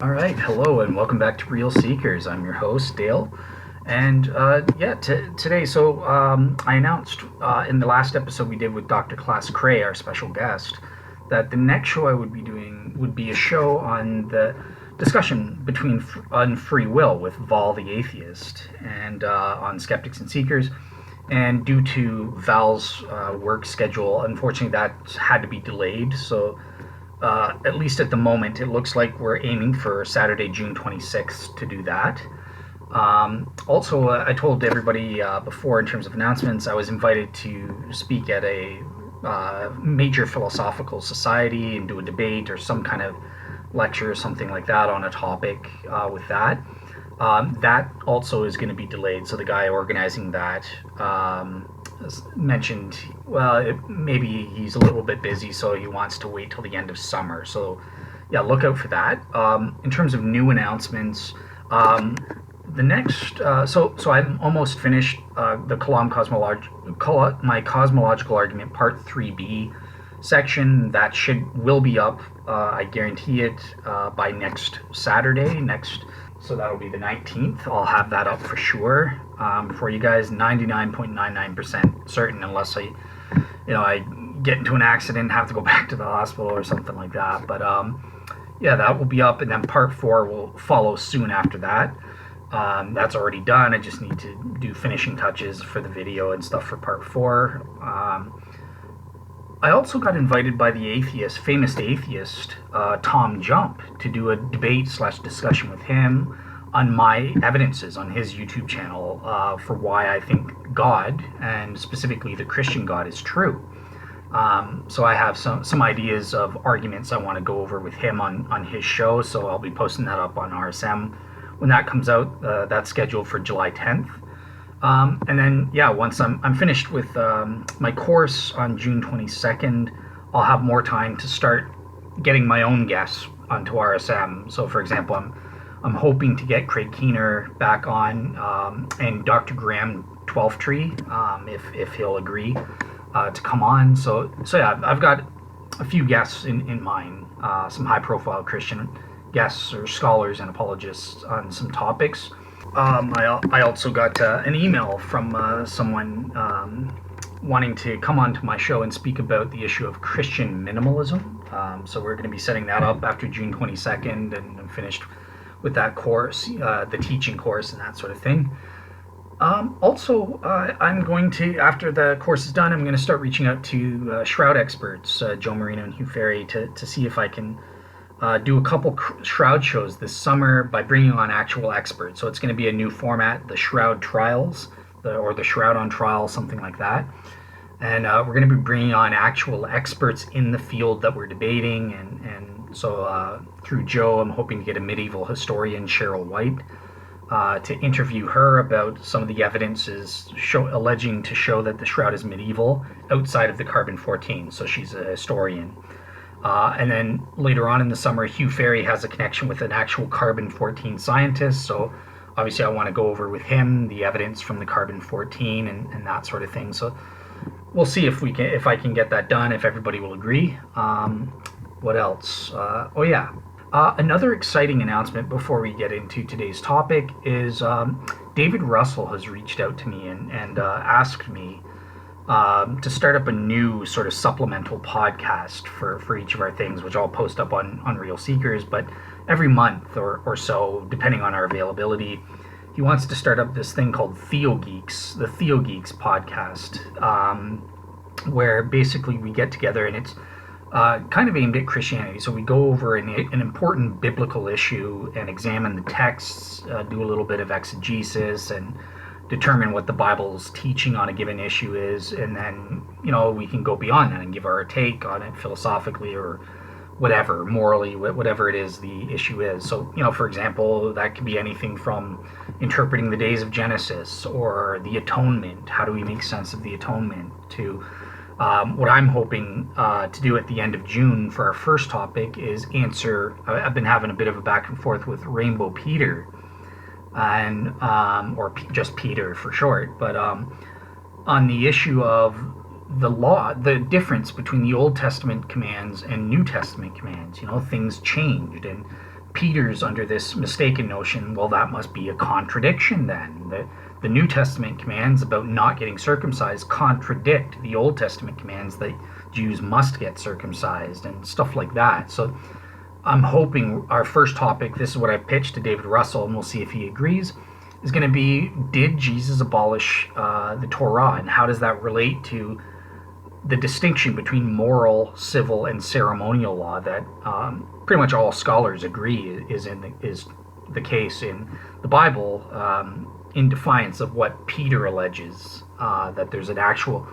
All right, hello and welcome back to Real Seekers. I'm your host, Dale. And today, I announced in the last episode we did with Dr. Klaas Cray, our special guest, that the next show I would be doing would be a show on the discussion on free will with Val the Atheist and on Skeptics and Seekers. And due to Val's work schedule, unfortunately that had to be delayed. So at least at the moment, it looks like we're aiming for Saturday, June 26th to do that. I told everybody before, in terms of announcements, I was invited to speak at a major philosophical society and do a debate or some kind of lecture or something like that on a topic with that. That also is going to be delayed. So the guy organizing that mentioned, maybe he's a little bit busy, so he wants to wait till the end of summer. So yeah, look out for that. In terms of new announcements, the next, so I'm almost finished my cosmological argument part 3B section. That will be up, I guarantee it, by next Saturday. So that'll be the 19th. I'll have that up for sure for you guys. 99.99% certain, unless I get into an accident and have to go back to the hospital or something like that. But that will be up, and then part 4 will follow soon after that. That's already done. I just need to do finishing touches for the video and stuff for part 4. I also got invited by the famous atheist, Tom Jump, to do a debate/discussion with him on my evidences on his YouTube channel for why I think God, and specifically the Christian God, is true. So I have some ideas of arguments I want to go over with him on his show, so I'll be posting that up on RSM when that comes out. That's scheduled for July 10th. And then, once I'm finished with my course on June 22nd, I'll have more time to start getting my own guests onto RSM. So, for example, I'm hoping to get Craig Keener back on, and Dr. Graham Twelftree, if he'll agree to come on. So I've got a few guests in mind, some high-profile Christian guests or scholars and apologists on some topics. I also got an email from someone wanting to come onto my show and speak about the issue of Christian minimalism. So we're going to be setting that up after June 22nd, and I'm finished with that course, the teaching course and that sort of thing. I'm going to, after the course is done, I'm going to start reaching out to shroud experts, Joe Marino and Hugh Ferry, to see if I can do a couple shroud shows this summer by bringing on actual experts. So it's going to be a new format, the Shroud Trials, or the Shroud on Trial, something like that. And we're going to be bringing on actual experts in the field that we're debating. And so through Joe, I'm hoping to get a medieval historian, Cheryl White, to interview her about some of the evidences alleging to show that the shroud is medieval outside of the carbon-14. So she's a historian. And then later on in the summer, Hugh Ferry has a connection with an actual carbon-14 scientist. So obviously I want to go over with him the evidence from the carbon-14 and that sort of thing. So we'll see if I can get that done, if everybody will agree. What else? Another exciting announcement before we get into today's topic is David Russell has reached out to me and asked me to start up a new sort of supplemental podcast for each of our things, which I'll post up on Real Seekers, but every month or so, depending on our availability. He wants to start up this thing called Theo Geeks, the Theo Geeks podcast, where basically we get together and it's kind of aimed at Christianity. So we go over an important biblical issue and examine the texts, do a little bit of exegesis, and determine what the Bible's teaching on a given issue is, and then we can go beyond that and give our take on it philosophically or whatever, morally, whatever it is the issue is. So for example, that could be anything from interpreting the days of Genesis or the atonement, how do we make sense of the atonement, to what I'm hoping to do at the end of June for our first topic is I've been having a bit of a back and forth with Rainbow Peter, and just Peter for short, but on the issue of the difference between the Old Testament commands and New Testament commands. Things changed, and Peter's under this mistaken notion, well, that must be a contradiction then. The New Testament commands about not getting circumcised contradict the Old Testament commands that Jews must get circumcised and stuff like that. So I'm hoping our first topic, this is what I pitched to David Russell, and we'll see if he agrees, is going to be, did Jesus abolish the Torah, and how does that relate to the distinction between moral, civil, and ceremonial law that pretty much all scholars agree is the case in the Bible, in defiance of what Peter alleges, that there's an actual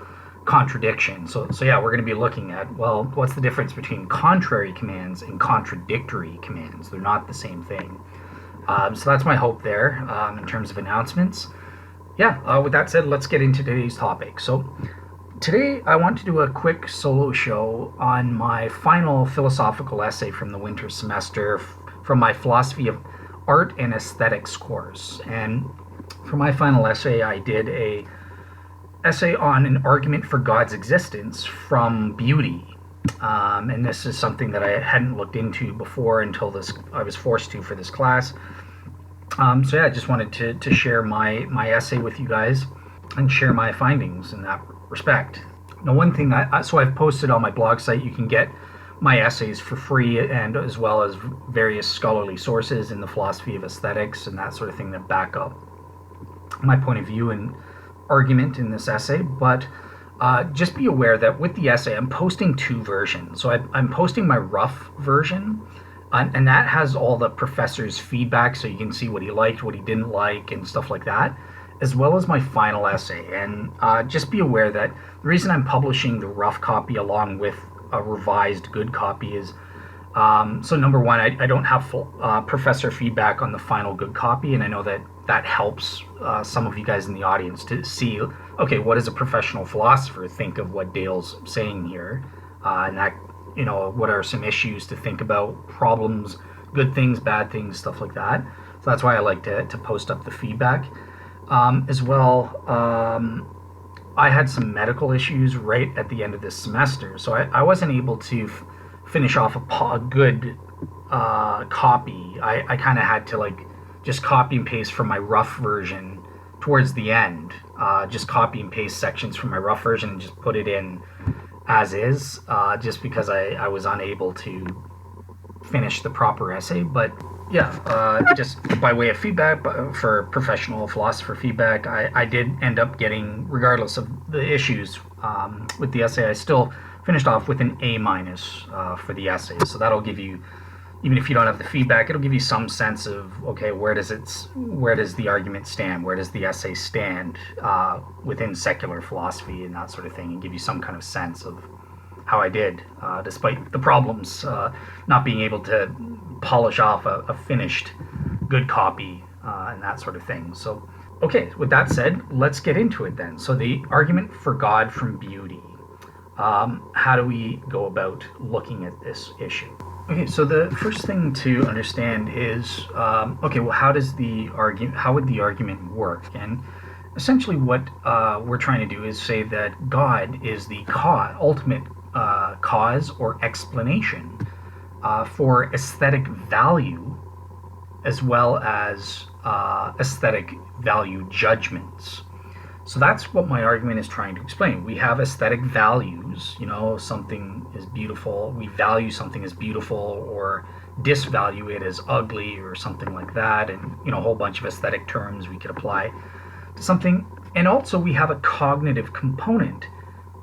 contradiction. So yeah, we're going to be looking at, well, what's the difference between contrary commands and contradictory commands? They're not the same thing. So that's my hope there in terms of announcements. Yeah, with that said, let's get into today's topic. So today I want to do a quick solo show on my final philosophical essay from the winter semester from my Philosophy of Art and Aesthetics course. And for my final essay, I did a essay on an argument for God's existence from beauty. And this is something that I hadn't looked into before until I was forced to for this class. So yeah, I just wanted to share my essay with you guys and share my findings in that respect. Now, one thing so I've posted on my blog site, you can get my essays for free, and as well as various scholarly sources in the philosophy of aesthetics and that sort of thing that back up my point of view and argument in this essay. But just be aware that with the essay, I'm posting two versions. So I'm posting my rough version, and that has all the professor's feedback, so you can see what he liked, what he didn't like, and stuff like that, as well as my final essay. And just be aware that the reason I'm publishing the rough copy along with a revised good copy is, so number one, I don't have full professor feedback on the final good copy, and I know that helps some of you guys in the audience to see, okay, what does a professional philosopher think of what Dale's saying here? And that, what are some issues to think about, problems, good things, bad things, stuff like that. So that's why I like to post up the feedback. As well, I had some medical issues right at the end of this semester, so I wasn't able to finish off a good copy. I kind of had to just copy and paste from my rough version towards the end, just copy and paste sections from my rough version and just put it in as is, just because I was unable to finish the proper essay. But yeah, just by way of feedback, for professional philosopher feedback, I did end up getting, regardless of the issues with the essay, I still finished off with an A- for the essay. So that'll give you, even if you don't have the feedback, it'll give you some sense of, okay, where does the argument stand? Where does the essay stand within secular philosophy and that sort of thing, and give you some kind of sense of how I did, despite the problems, not being able to polish off a finished good copy and that sort of thing. So, okay, with that said, let's get into it then. So the argument for God from beauty. How do we go about looking at this issue? Okay, so the first thing to understand is, okay, well, how would the argument work? And essentially what we're trying to do is say that God is the ultimate cause or explanation for aesthetic value, as well as aesthetic value judgments. So that's what my argument is trying to explain. We have aesthetic values, something is beautiful, we value something as beautiful or disvalue it as ugly or something like that, and a whole bunch of aesthetic terms we could apply to something. And also we have a cognitive component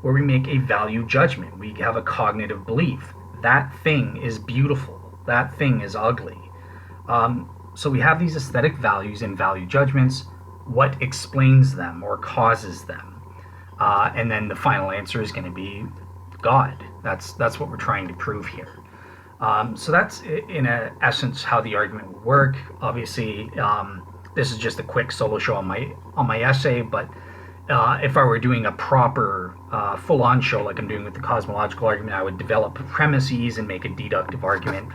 where we make a value judgment. We have a cognitive belief. That thing is beautiful, that thing is ugly. So we have these aesthetic values and value judgments. What explains them or causes them? And then the final answer is going to be God. That's what we're trying to prove here. So that's in essence how the argument would work. Obviously, this is just a quick solo show on my essay, but if I were doing a proper full-on show like I'm doing with the cosmological argument, I would develop premises and make a deductive argument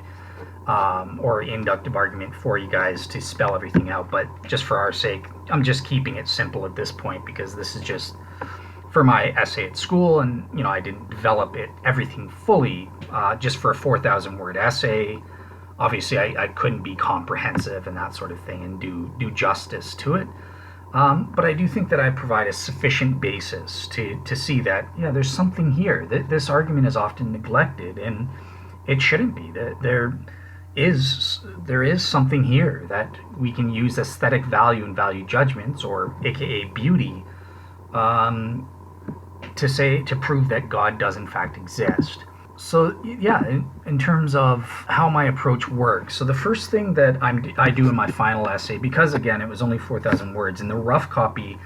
or inductive argument for you guys to spell everything out. But just for our sake, I'm just keeping it simple at this point, because this is just for my essay at school, and I didn't develop everything fully just for a 4,000 word essay. Obviously, I couldn't be comprehensive and that sort of thing and do justice to it. But I do think that I provide a sufficient basis to see that, yeah, there's something here. This argument is often neglected, and it shouldn't be. There is something here that we can use aesthetic value and value judgments, or aka beauty, to prove that God does in fact exist. So yeah, in terms of how my approach works, so the first thing that I do in my final essay, because again it was only 4,000 words, in the rough copy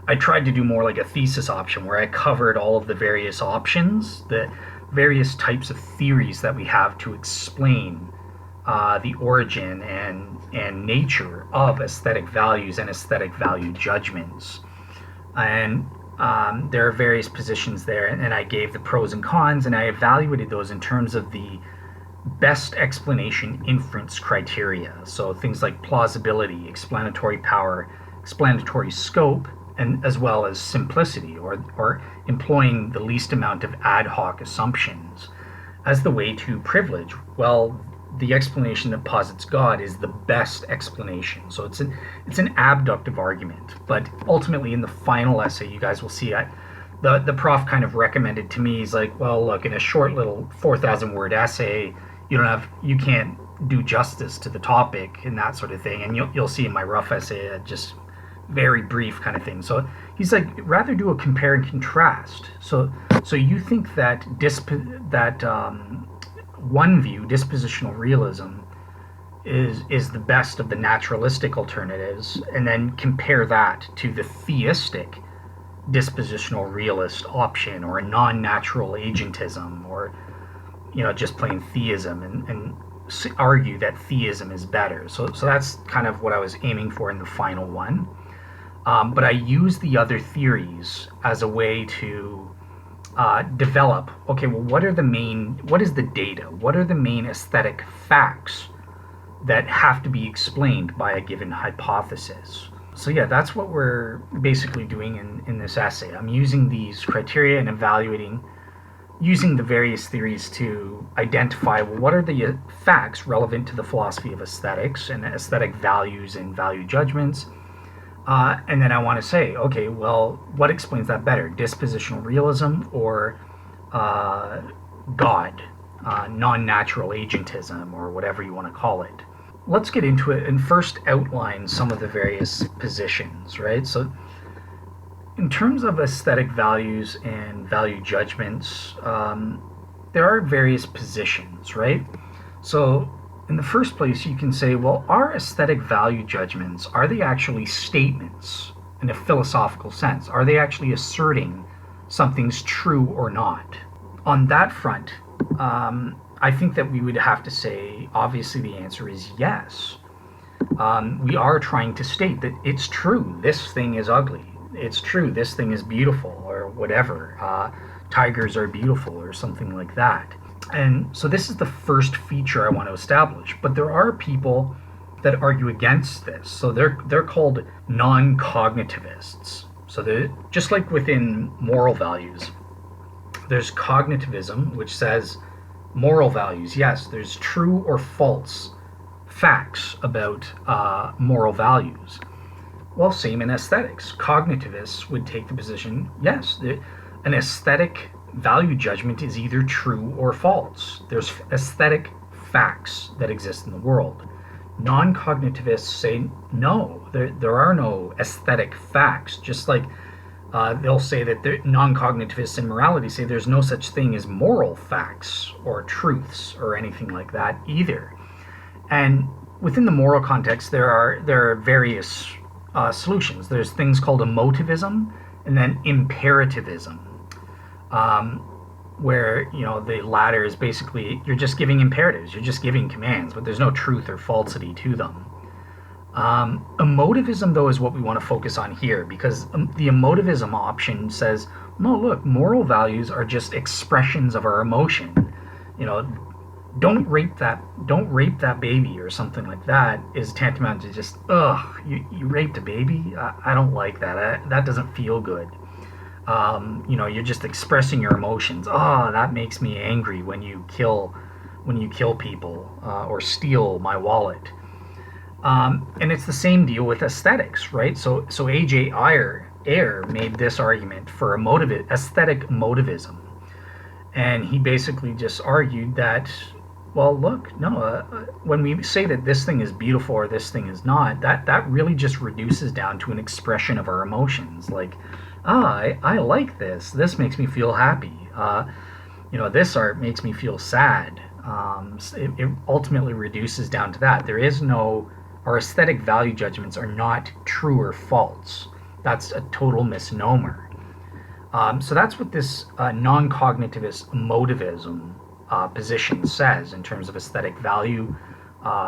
I tried to do more like a thesis option where I covered all of the various options, the various types of theories that we have to explain the origin and nature of aesthetic values and aesthetic value judgments. And there are various positions there, and I gave the pros and cons, and I evaluated those in terms of the best explanation inference criteria. So things like plausibility, explanatory power, explanatory scope, and as well as simplicity, or employing the least amount of ad hoc assumptions as the way to privilege. Well, the explanation that posits God is the best explanation. So it's an abductive argument. But ultimately, in the final essay, you guys will see the prof kind of recommended to me, he's like, well, look, in a short little 4,000 word essay, you can't do justice to the topic and that sort of thing. And you'll see in my rough essay, just very brief kind of thing. So he's like, rather do a compare and contrast. So you think that one view, dispositional realism, is the best of the naturalistic alternatives, and then compare that to the theistic dispositional realist option, or a non-natural agentism, or just plain theism, and argue that theism is better. So that's kind of what I was aiming for in the final one. But I use the other theories as a way to develop, okay, well, what is the data? What are the main aesthetic facts that have to be explained by a given hypothesis? So yeah, that's what we're basically doing in this essay. I'm using these criteria and evaluating, using the various theories to identify, well, what are the facts relevant to the philosophy of aesthetics and aesthetic values and value judgments. And then I want to say, okay, well, what explains that better? Dispositional realism or God, non-natural agentism, or whatever you want to call it. Let's get into it and first outline some of the various positions, right? So in terms of aesthetic values and value judgments, there are various positions, right? So in the first place, you can say, well, are aesthetic value judgments, are they actually statements in a philosophical sense? Are they actually asserting something's true or not? On that front, I think that we would have to say, obviously the answer is yes. We are trying to state that it's true, this thing is ugly. It's true, this thing is beautiful, or whatever. Tigers are beautiful, or something like that. And so this is the first feature I want to establish. But there are people that argue against this. So they're called non-cognitivists. So just like within moral values, there's cognitivism, which says moral values, yes, there's true or false facts about moral values. Well, same in aesthetics. Cognitivists would take the position, yes, an aesthetic value judgment is either true or false. There's aesthetic facts that exist in the world. Non-cognitivists say no, there are no aesthetic facts, just like they'll say that non-cognitivists in morality say there's no such thing as moral facts or truths or anything like that either. And within the moral context, there are various solutions. There's things called emotivism and then imperativism. Where the latter is basically you're just giving imperatives, you're just giving commands, but there's no truth or falsity to them. Emotivism, though, is what we want to focus on here, because the emotivism option says, no, look, moral values are just expressions of our emotion. Don't rape that baby or something like that is tantamount to just, you raped a baby? I don't like that. That doesn't feel good. You're just expressing your emotions. That makes me angry when you kill when you kill people or steal my wallet. And it's the same deal with aesthetics, right? So A.J. Ayer made this argument for aesthetic emotivism. And he basically just argued that, well, look, no, when we say that this thing is beautiful or this thing is not, that really just reduces down to an expression of our emotions. Like, I like this. This makes me feel happy. This art makes me feel sad. It ultimately reduces down to that. Our aesthetic value judgments are not true or false. That's a total misnomer. So that's what this non-cognitivist emotivism position says in terms of aesthetic value,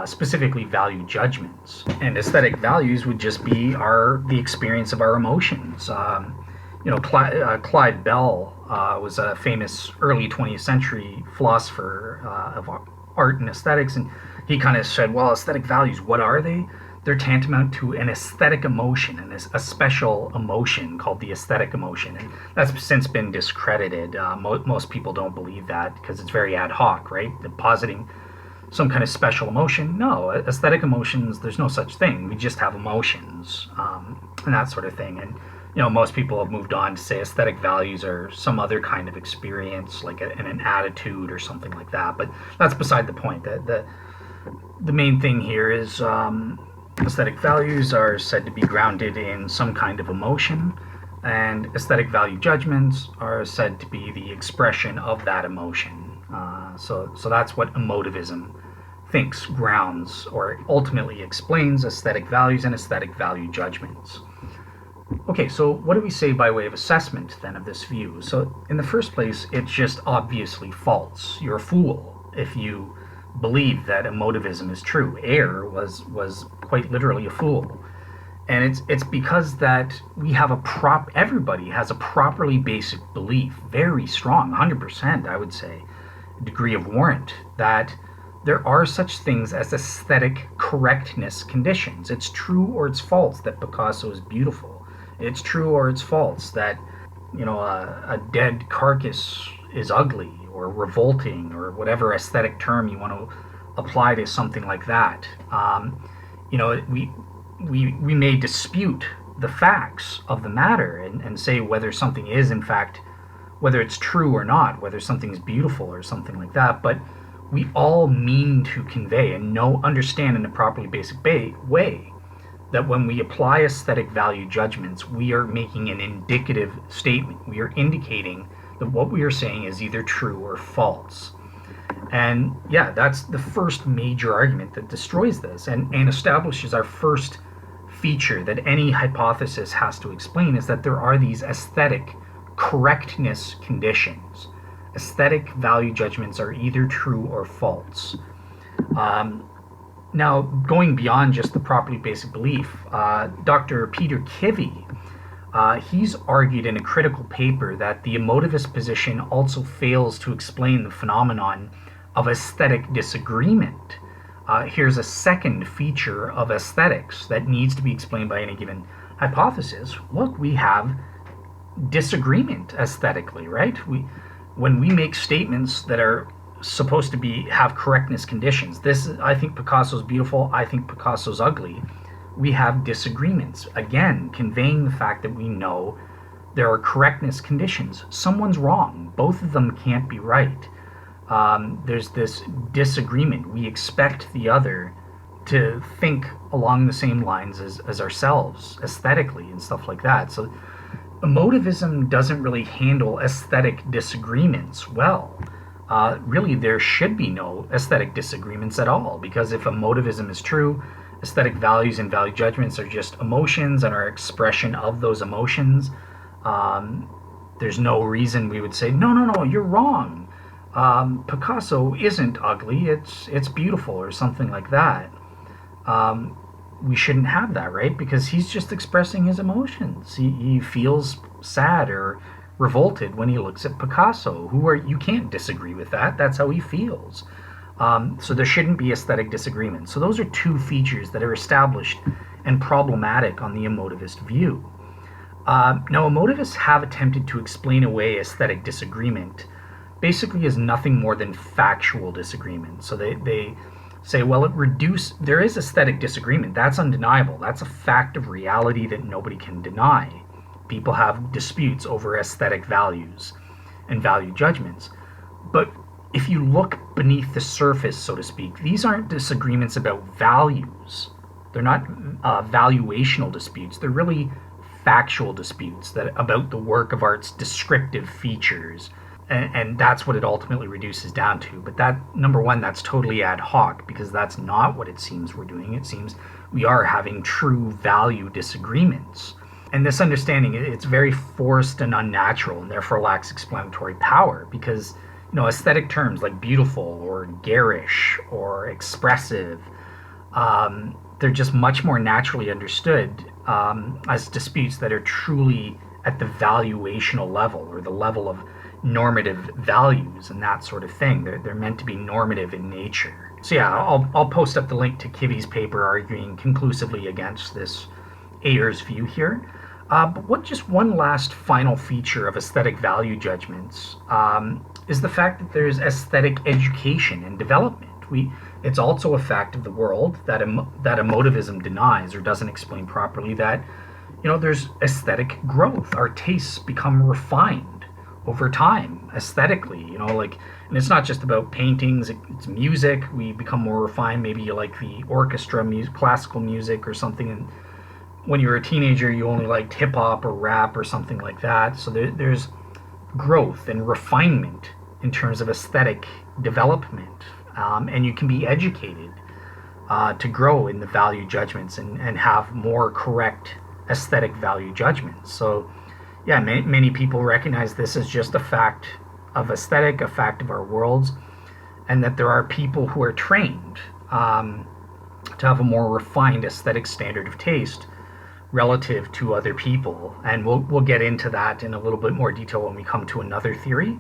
specifically value judgments. And aesthetic values would just be the experience of our emotions. Clyde Bell was a famous early 20th century philosopher of art and aesthetics, and he kind of said, well, aesthetic values, what are they? They're tantamount to an aesthetic emotion, and a special emotion called the aesthetic emotion. And that's since been discredited. Most people don't believe that because it's very ad hoc, right? They're positing some kind of special emotion. No, aesthetic emotions, there's no such thing. We just have emotions and that sort of thing. And most people have moved on to say aesthetic values are some other kind of experience, like an attitude or something like that. But that's beside the point. The main thing here is aesthetic values are said to be grounded in some kind of emotion, and aesthetic value judgments are said to be the expression of that emotion. So that's what emotivism thinks grounds or ultimately explains aesthetic values and aesthetic value judgments. Okay, so what do we say by way of assessment then of this view? So in the first place, it's just obviously false. You're a fool if you believe that emotivism is true. Ayer was quite literally a fool. And it's because that we have everybody has a properly basic belief, very strong, 100%, I would say, degree of warrant, that there are such things as aesthetic correctness conditions. It's true or it's false that Picasso is beautiful. It's true or it's false that, a dead carcass is ugly or revolting or whatever aesthetic term you want to apply to something like that. We may dispute the facts of the matter and say whether something is in fact, whether it's true or not, whether something's beautiful or something like that, but we all mean to convey and understand in a properly basic way that when we apply aesthetic value judgments, we are making an indicative statement. We are indicating that what we are saying is either true or false. And yeah, that's the first major argument that destroys this and establishes our first feature that any hypothesis has to explain, is that there are these aesthetic correctness conditions. Aesthetic value judgments are either true or false. Now, going beyond just the properly basic belief, Dr. Peter Kivy, he's argued in a critical paper that the emotivist position also fails to explain the phenomenon of aesthetic disagreement. Here's a second feature of aesthetics that needs to be explained by any given hypothesis. Look, we have disagreement aesthetically, right? When we make statements that are supposed to have correctness conditions, I think Picasso's beautiful, I think Picasso's ugly, we have disagreements, again conveying the fact that we know there are correctness conditions. Someone's wrong, both of them can't be right. There's this disagreement. We expect the other to think along the same lines as ourselves aesthetically and stuff like that. So emotivism doesn't really handle aesthetic disagreements well. Really, there should be no aesthetic disagreements at all, because if emotivism is true, aesthetic values and value judgments are just emotions and our expression of those emotions. There's no reason we would say, no, you're wrong. Picasso isn't ugly, it's beautiful, or something like that. We shouldn't have that, right? Because he's just expressing his emotions. He feels sad or revolted when he looks at Picasso. You can't disagree with that. That's how he feels. So there shouldn't be aesthetic disagreement. So those are two features that are established and problematic on the emotivist view. Now, emotivists have attempted to explain away aesthetic disagreement basically is nothing more than factual disagreement. So they say, well, there is aesthetic disagreement. That's undeniable. That's a fact of reality that nobody can deny. People have disputes over aesthetic values and value judgments. But if you look beneath the surface, so to speak, these aren't disagreements about values. They're not valuational disputes. They're really factual disputes about the work of art's descriptive features. And that's what it ultimately reduces down to. But that, number one, that's totally ad hoc, because that's not what it seems we're doing. It seems we are having true value disagreements. And this understanding, it's very forced and unnatural, and therefore lacks explanatory power, because aesthetic terms like beautiful or garish or expressive, they're just much more naturally understood as disputes that are truly at the valuational level, or the level of normative values and that sort of thing. They're meant to be normative in nature. So yeah, I'll post up the link to Kivi's paper arguing conclusively against this Ayer's view here. But just one last final feature of aesthetic value judgments is the fact that there's aesthetic education and development. It's also a fact of the world that emotivism denies or doesn't explain properly, that there's aesthetic growth. Our tastes become refined over time aesthetically, and it's not just about paintings, it's music. We become more refined. Maybe you like the orchestra music, classical music or something, and when you were a teenager you only liked hip-hop or rap or something like that. So there's growth and refinement in terms of aesthetic development, and you can be educated to grow in the value judgments and have more correct aesthetic value judgments. So yeah, many people recognize this as just a fact of aesthetic, a fact of our worlds, and that there are people who are trained to have a more refined aesthetic standard of taste relative to other people. And we'll get into that in a little bit more detail when we come to another theory.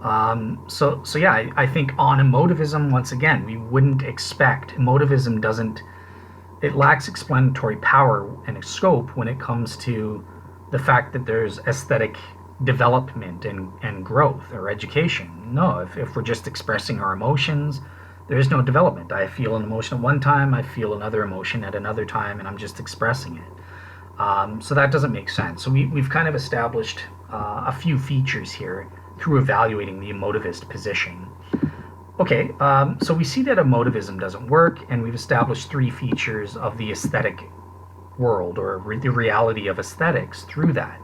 So yeah, I think on emotivism, once again, we wouldn't expect, emotivism it lacks explanatory power and scope when it comes to the fact that there's aesthetic development and growth or education. No, if we're just expressing our emotions, there is no development. I feel an emotion at one time, I feel another emotion at another time, and I'm just expressing it. So that doesn't make sense. So we've kind of established a few features here through evaluating the emotivist position. Okay, so we see that emotivism doesn't work, and we've established three features of the aesthetic world, or the reality of aesthetics through that.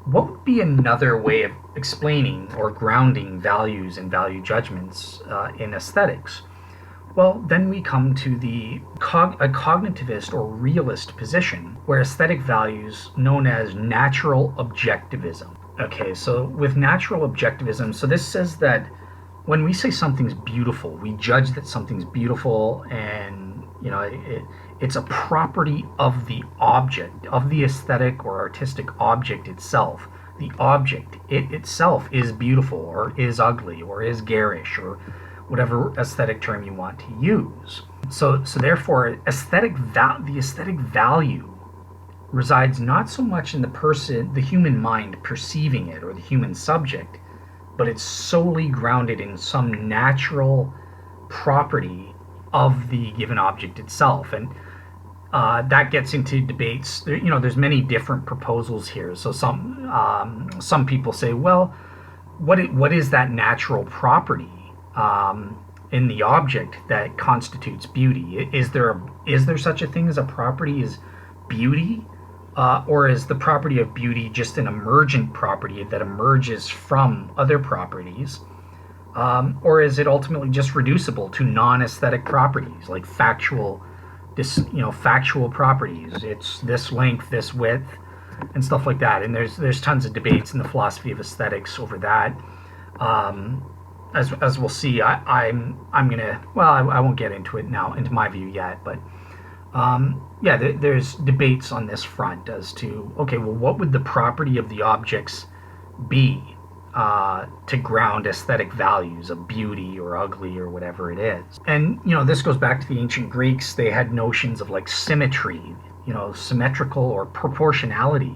What would be another way of explaining or grounding values and value judgments in aesthetics? Well, then we come to a cognitivist or realist position, where aesthetic values known as natural objectivism. Okay, so with natural objectivism, so this says that when we say something's beautiful, we judge that something's beautiful, and it's a property of the object, of the aesthetic or artistic object itself. The object, it itself, is beautiful or is ugly or is garish or whatever aesthetic term you want to use. So therefore, the aesthetic value resides not so much in the human mind perceiving it, or the human subject, but it's solely grounded in some natural property of the given object itself. And that gets into debates. There's many different proposals here. So some people say, well, what is that natural property in the object that constitutes beauty? Is there such a thing as a property as beauty? Or is the property of beauty just an emergent property that emerges from other properties? Or is it ultimately just reducible to non-aesthetic properties, like factual properties? It's this length, this width, and stuff like that. And there's tons of debates in the philosophy of aesthetics over that. As we'll see, I won't get into it now, into my view yet, but there's debates on this front as to, okay, well, what would the property of the objects be to ground aesthetic values of beauty or ugly or whatever it is? And, this goes back to the ancient Greeks. They had notions of like symmetry, symmetrical or proportionality.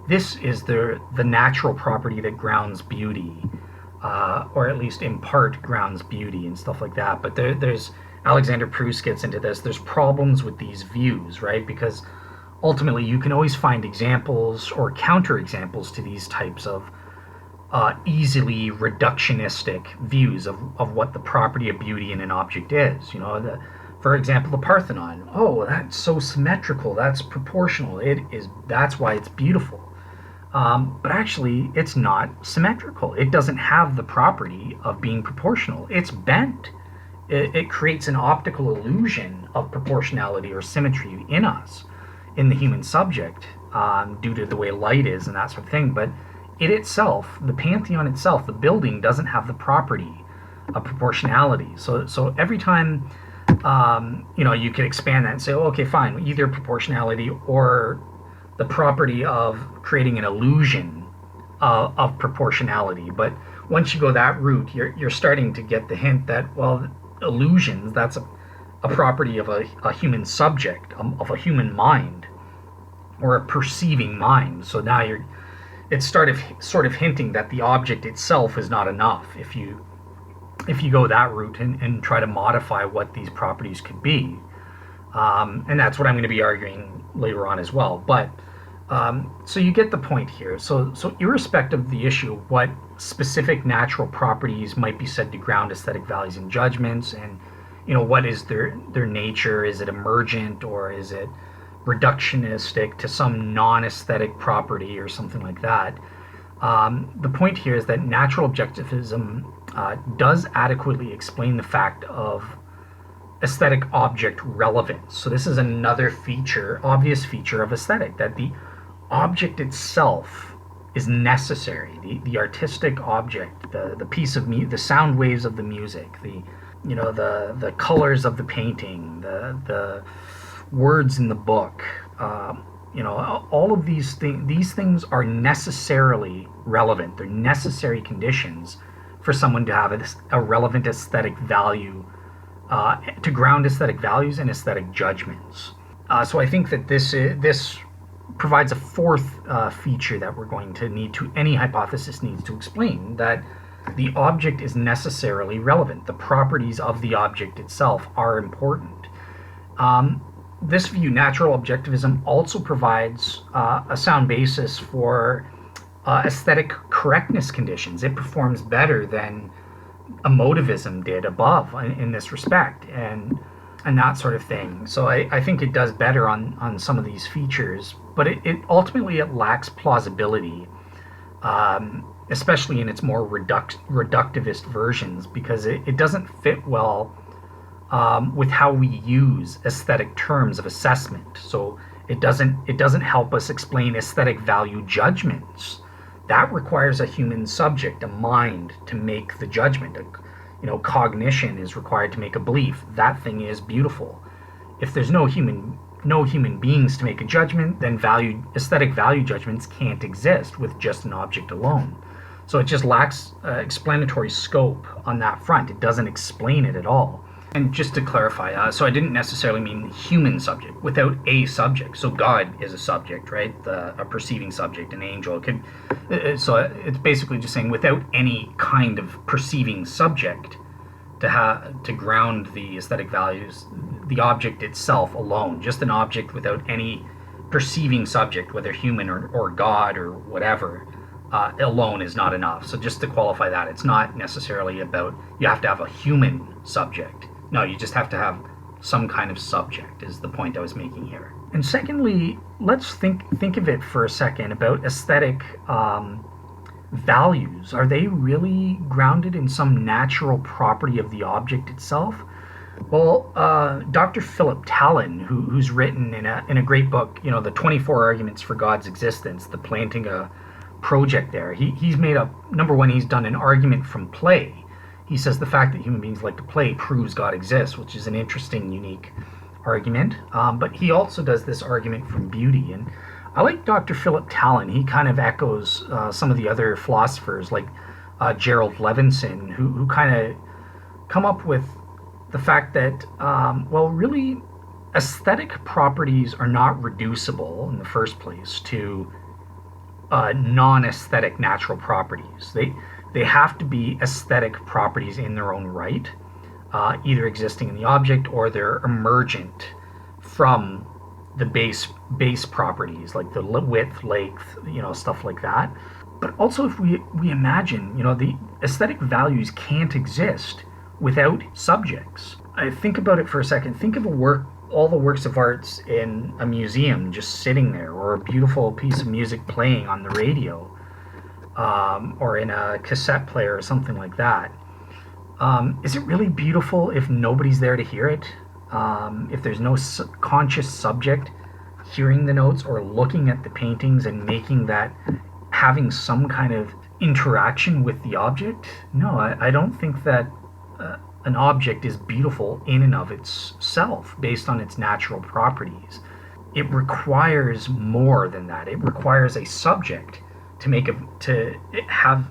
This is the natural property that grounds beauty. or at least in part grounds beauty and stuff like that. But there's Alexander Proust gets into this. There's problems with these views, right? Because ultimately you can always find examples or counterexamples to these types of easily reductionistic views of what the property of beauty in an object is. For example, the Parthenon. Oh, that's so symmetrical. That's proportional. It is. That's why it's beautiful. But actually, it's not symmetrical. It doesn't have the property of being proportional. It's bent. It creates an optical illusion of proportionality or symmetry in us, in the human subject, due to the way light is and that sort of thing. But it itself, the Pantheon itself, the building, doesn't have the property of proportionality. So every time, you could expand that and say, oh, okay, fine, either proportionality or the property of creating an illusion of proportionality. But once you go that route, you're starting to get the hint that, well, illusions, that's a property of a human subject, of a human mind, or a perceiving mind. So now it's sort of hinting that the object itself is not enough if you go that route and try to modify what these properties could be. And that's what I'm going to be arguing later on as well. But so you get the point here. So irrespective of the issue, what specific natural properties might be said to ground aesthetic values and judgments, and what is their nature? Is it emergent, or is it reductionistic to some non-aesthetic property or something like that? The point here is that natural objectivism does adequately explain the fact of aesthetic object relevance. So this is another obvious feature of aesthetic, that the object itself is necessary. The artistic object, the piece of the sound waves of the music, the colors of the painting, the words in the book, all of these things are necessarily relevant. They're necessary conditions for someone to have a relevant aesthetic value, to ground aesthetic values and aesthetic judgments. So I think that this provides a fourth feature that we're going to any hypothesis needs to explain, that the object is necessarily relevant. The properties of the object itself are important. This view, natural objectivism, also provides a sound basis for aesthetic correctness conditions. It performs better than Emotivism did above in this respect, and that sort of thing. So I think it does better on some of these features, but it ultimately lacks plausibility, especially in its more reductivist versions, because it doesn't fit well with how we use aesthetic terms of assessment. So it doesn't help us explain aesthetic value judgments. That requires a human subject, a mind, to make the judgment. Cognition is required to make a belief. That thing is beautiful. If there's no human beings to make a judgment, then aesthetic value judgments can't exist with just an object alone. So it just lacks explanatory scope on that front. It doesn't explain it at all. And just to clarify, so I didn't necessarily mean human subject, without a subject. So God is a subject, right? A perceiving subject, an angel. So it's basically just saying without any kind of perceiving subject to ground the aesthetic values, the object itself alone, just an object without any perceiving subject, whether human or God or whatever, alone is not enough. So just to qualify that, it's not necessarily about you have to have a human subject. No, you just have to have some kind of subject, is the point I was making here. And secondly, let's think of it for a second about aesthetic values. Are they really grounded in some natural property of the object itself? Well, Dr. Philip Talon, who's written in a great book, the 24 Arguments for God's Existence, the Plantinga project there, he's made up, number one, he's done an argument from play. He says the fact that human beings like to play proves God exists, which is an interesting, unique argument. But he also does this argument from beauty. And I like Dr. Philip Talon. He kind of echoes some of the other philosophers like Gerald Levinson, who kind of come up with the fact that, really, aesthetic properties are not reducible in the first place to non-aesthetic natural properties. they have to be aesthetic properties in their own right, either existing in the object or they're emergent from the base properties like the width, length, stuff like that. But also, if we imagine, the aesthetic values can't exist without subjects. I think about it for a second. Think of all the works of arts in a museum just sitting there, or a beautiful piece of music playing on the radio, or in a cassette player or something like that. Is it really beautiful if nobody's there to hear it? If there's no conscious subject hearing the notes or looking at the paintings and having some kind of interaction with the object? No, I don't think that an object is beautiful in and of itself based on its natural properties. It requires more than that. It requires a subject to have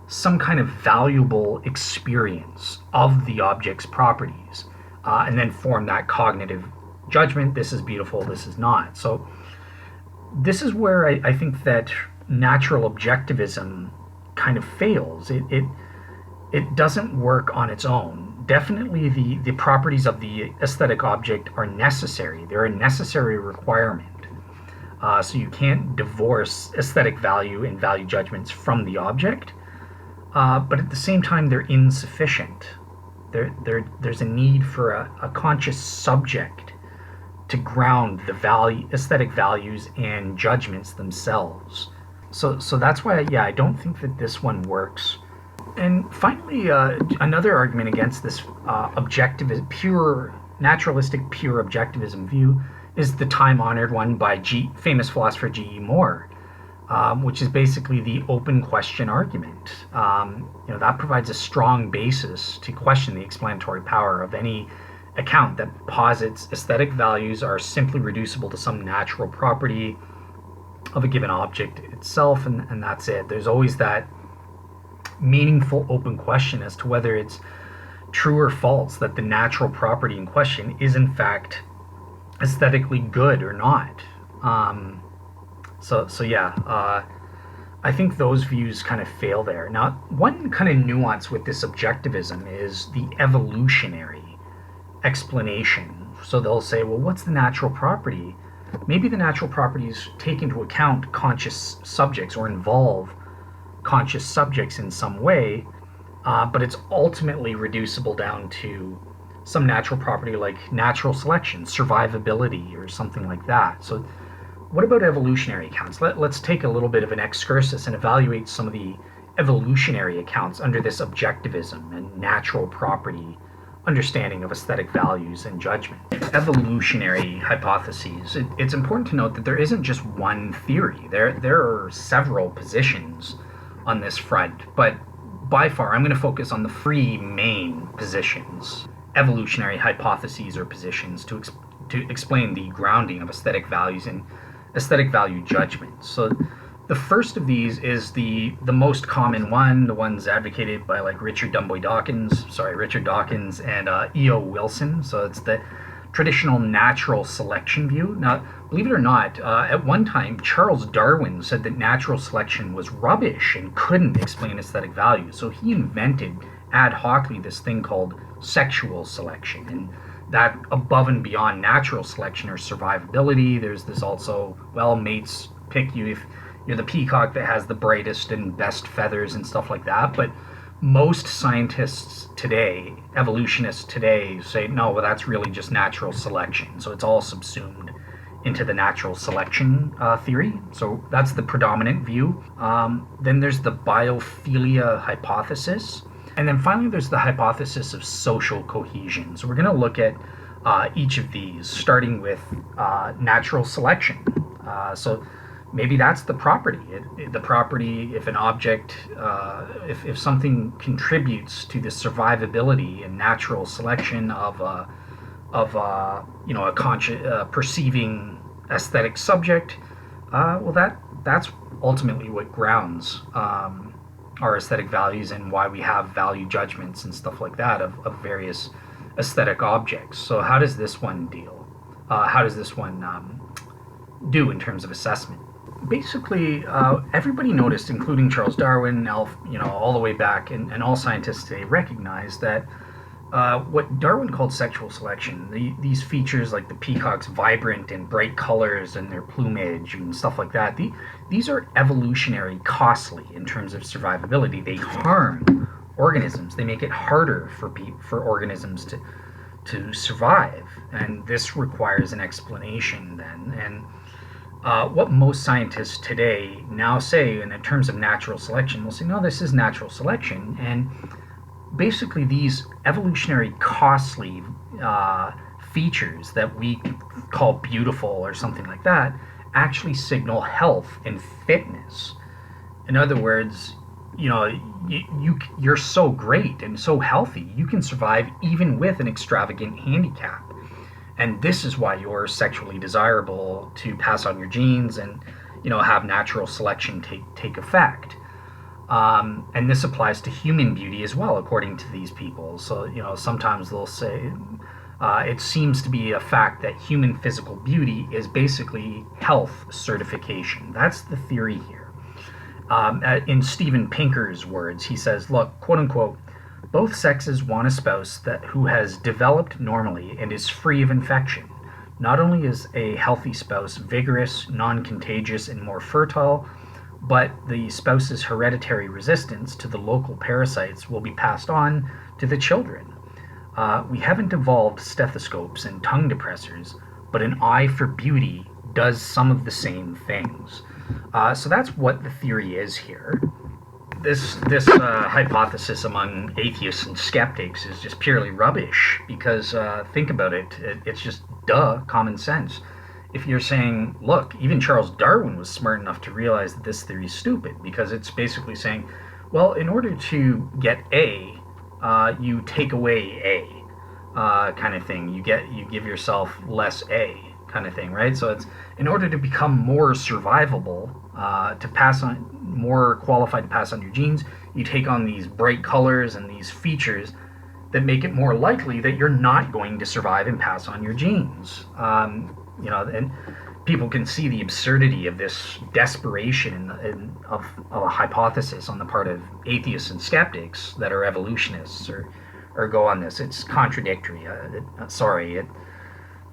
some kind of valuable experience of the object's properties, and then form that cognitive judgment. This is beautiful, this is not. So this is where I think that natural objectivism kind of fails. It doesn't work on its own. Definitely the properties of the aesthetic object are necessary. They're a necessary requirement. So you can't divorce aesthetic value and value judgments from the object, but at the same time they're insufficient. There's a need for a conscious subject to ground the aesthetic values and judgments themselves. So that's why, I don't think that this one works. And finally, another argument against this naturalistic pure objectivism view is the time-honored one by famous philosopher G.E. Moore, which is basically the open question argument. That provides a strong basis to question the explanatory power of any account that posits aesthetic values are simply reducible to some natural property of a given object itself, and that's it. There's always that meaningful open question as to whether it's true or false that the natural property in question is in fact aesthetically good or not. I think those views kind of fail there. Now, one kind of nuance with this objectivism is the evolutionary explanation. So they'll say, well, what's the natural property? Maybe the natural properties take into account conscious subjects or involve conscious subjects in some way, but it's ultimately reducible down to some natural property like natural selection, survivability, or something like that. So what about evolutionary accounts? Let's take a little bit of an excursus and evaluate some of the evolutionary accounts under this objectivism and natural property understanding of aesthetic values and judgment. Evolutionary hypotheses. It's important to note that there isn't just one theory. There are several positions on this front, but by far I'm going to focus on the three main positions, evolutionary hypotheses or positions, to explain the grounding of aesthetic values and aesthetic value judgments. So the first of these is the most common one, the ones advocated by like Richard Dawkins and E.O. Wilson. So it's the traditional natural selection view. Now, believe it or not, at one time, Charles Darwin said that natural selection was rubbish and couldn't explain aesthetic value. So he invented ad hocly this thing called sexual selection. And that above and beyond natural selection or survivability, there's this also, well, mates pick you if you're the peacock that has the brightest and best feathers and stuff like that. But most scientists today, evolutionists today, say, no, well, that's really just natural selection. So it's all subsumed into the natural selection theory. So that's the predominant view. Then there's the biophilia hypothesis. And then finally, there's the hypothesis of social cohesion. So we're going to look at each of these, starting with natural selection. So maybe that's the property. The property, if an object, if something contributes to the survivability and natural selection of a conscious, perceiving aesthetic subject, well, that's ultimately what grounds our aesthetic values and why we have value judgments and stuff like that of various aesthetic objects. So how does this one deal? How does this one do in terms of assessment? basically, everybody noticed, including Charles Darwin, all the way back, and all scientists today recognize that what Darwin called sexual selection, these features like the peacock's vibrant and bright colors and their plumage and stuff like that, these are evolutionary costly in terms of survivability. They harm organisms. They make it harder for organisms to survive, and this requires an explanation then. And what most scientists today now say, in terms of natural selection, will say, no, this is natural selection, and basically these evolutionary costly features that we call beautiful or something like that actually signal health and fitness. In other words, you're so great and so healthy, you can survive even with an extravagant handicap. And this is why you're sexually desirable, to pass on your genes and have natural selection take effect. And this applies to human beauty as well, according to these people. So, sometimes they'll say it seems to be a fact that human physical beauty is basically health certification. That's the theory here. In Steven Pinker's words, he says, look, quote unquote, both sexes want a spouse who has developed normally and is free of infection. Not only is a healthy spouse vigorous, non-contagious, and more fertile, but the spouse's hereditary resistance to the local parasites will be passed on to the children. We haven't evolved stethoscopes and tongue depressors, but an eye for beauty does some of the same things. So that's what the theory is here. This hypothesis among atheists and skeptics is just purely rubbish, because think about it, it's just common sense. If you're saying, look, even Charles Darwin was smart enough to realize that this theory is stupid, because it's basically saying, well, in order to get A, you take away A, kind of thing. You give yourself less A, kind of thing, right? So it's in order to become more survivable, to pass on, more qualified to pass on your genes, you take on these bright colors and these features that make it more likely that you're not going to survive and pass on your genes. And people can see the absurdity of this desperation of a hypothesis on the part of atheists and skeptics that are evolutionists or go on this. It's contradictory.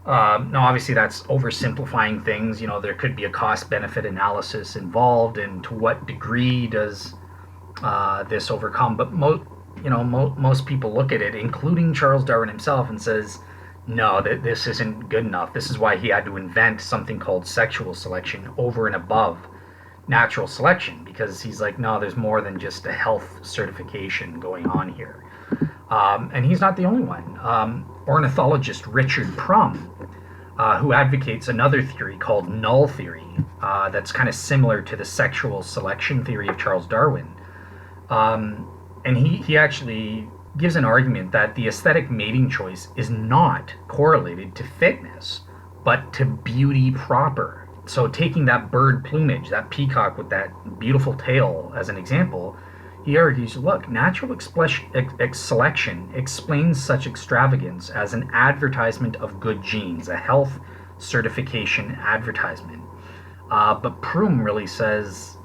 No, obviously that's oversimplifying things. There could be a cost-benefit analysis involved, and to what degree does this overcome? But most people look at it, including Charles Darwin himself, and says, no, this isn't good enough. This is why he had to invent something called sexual selection over and above natural selection, because he's like, no, there's more than just a health certification going on here. And he's not the only one. Ornithologist Richard Prum, who advocates another theory called null theory, that's kind of similar to the sexual selection theory of Charles Darwin. And he actually gives an argument that the aesthetic mating choice is not correlated to fitness, but to beauty proper. So taking that bird plumage, that peacock with that beautiful tail as an example, he argues, look, natural selection explains such extravagance as an advertisement of good genes, a health certification advertisement. But Prum really says,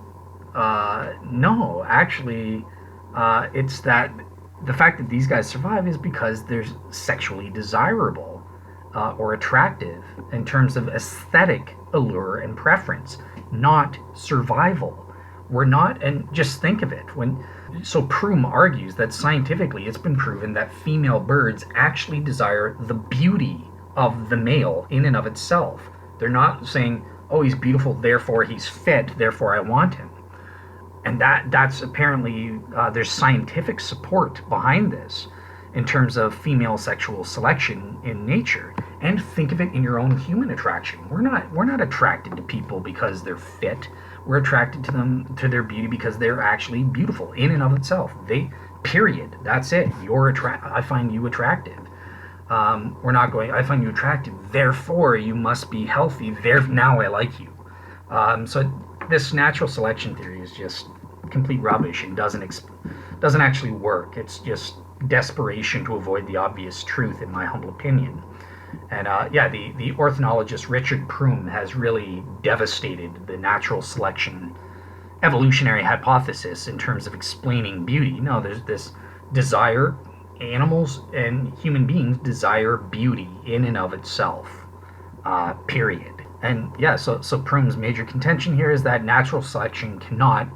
no, actually, it's that the fact that these guys survive is because they're sexually desirable or attractive in terms of aesthetic allure and preference, not survival. We're not, and just think of it. So Prum argues that scientifically it's been proven that female birds actually desire the beauty of the male in and of itself. They're not saying, oh, he's beautiful, therefore he's fit, therefore I want him. And that's apparently, there's scientific support behind this in terms of female sexual selection in nature. And think of it in your own human attraction. We're not attracted to people because they're fit. We're attracted to them, to their beauty, because they're actually beautiful in and of itself. Period. That's it. I find you attractive. We're not going, I find you attractive, therefore you must be healthy, now I like you. So this natural selection theory is just complete rubbish and doesn't actually work. It's just desperation to avoid the obvious truth, in my humble opinion. And the ornithologist Richard Prum has really devastated the natural selection evolutionary hypothesis in terms of explaining beauty. No, there's this desire, animals and human beings desire beauty in and of itself, period. And so Prum's major contention here is that natural selection cannot,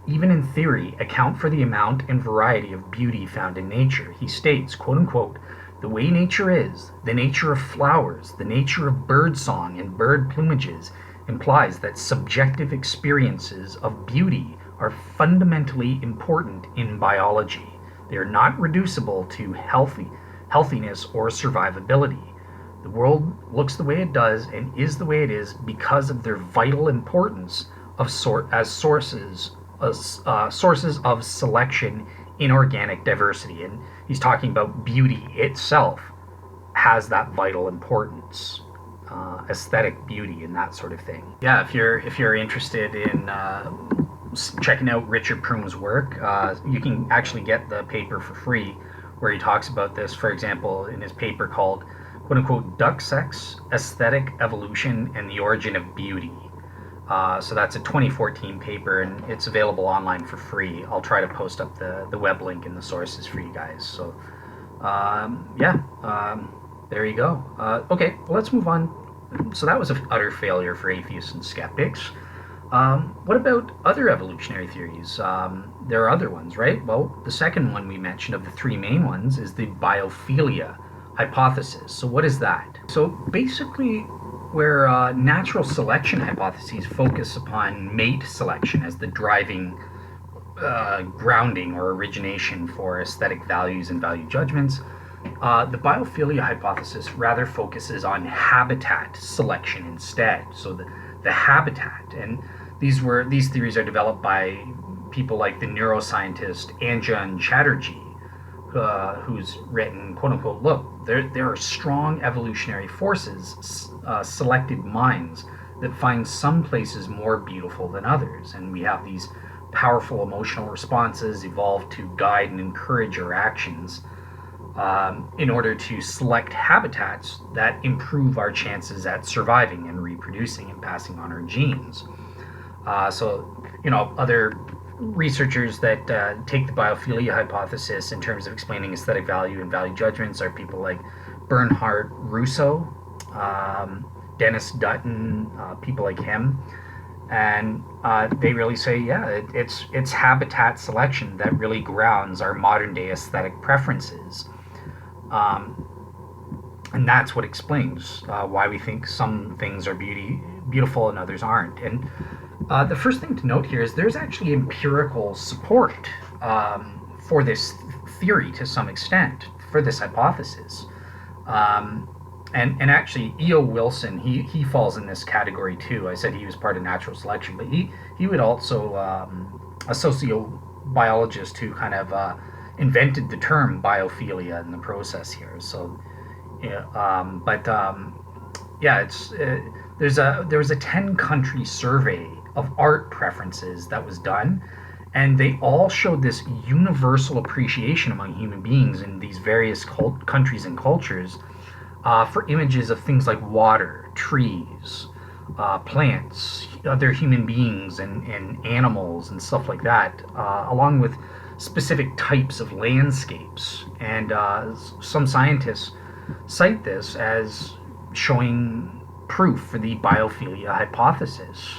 even in theory, account for the amount and variety of beauty found in nature. He states, quote unquote, the way nature is, the nature of flowers, the nature of birdsong and bird plumages, implies that subjective experiences of beauty are fundamentally important in biology. They are not reducible to healthiness or survivability. The world looks the way it does and is the way it is because of their vital importance as sources of selection in organic diversity. And he's talking about beauty itself has that vital importance, aesthetic beauty and that sort of thing. Yeah, if you're interested in checking out Richard Prum's work, you can actually get the paper for free, where he talks about this. For example, in his paper called, quote unquote, Duck Sex, Aesthetic Evolution and the Origin of Beauty. So that's a 2014 paper, and it's available online for free. I'll try to post up the web link and the sources for you guys. So there you go. Okay, well, let's move on. So that was an utter failure for atheists and skeptics. What about other evolutionary theories? There are other ones, right? Well, the second one we mentioned of the three main ones is the biophilia hypothesis. So what is that? So basically, where natural selection hypotheses focus upon mate selection as the driving grounding or origination for aesthetic values and value judgments, the biophilia hypothesis rather focuses on habitat selection instead. So the habitat, and these theories are developed by people like the neuroscientist Anjan Chatterjee, who's written, quote unquote, look, there are strong evolutionary forces, selected minds that find some places more beautiful than others, and we have these powerful emotional responses evolved to guide and encourage our actions in order to select habitats that improve our chances at surviving and reproducing and passing on our genes. Other researchers that take the biophilia hypothesis in terms of explaining aesthetic value and value judgments are people like Bernhard Russo, Dennis Dutton, people like him. And they really say, it's habitat selection that really grounds our modern day aesthetic preferences. And that's what explains why we think some things are beautiful and others aren't. And the first thing to note here is there's actually empirical support for this theory to some extent, for this hypothesis. And actually, E.O. Wilson, he falls in this category too. I said he was part of natural selection, but he would also, a sociobiologist who kind of invented the term biophilia in the process here. So, there was a 10-country survey of art preferences that was done, and they all showed this universal appreciation among human beings in these various countries and cultures for images of things like water, trees, plants, other human beings and animals and stuff like that, along with specific types of landscapes. And some scientists cite this as showing proof for the biophilia hypothesis,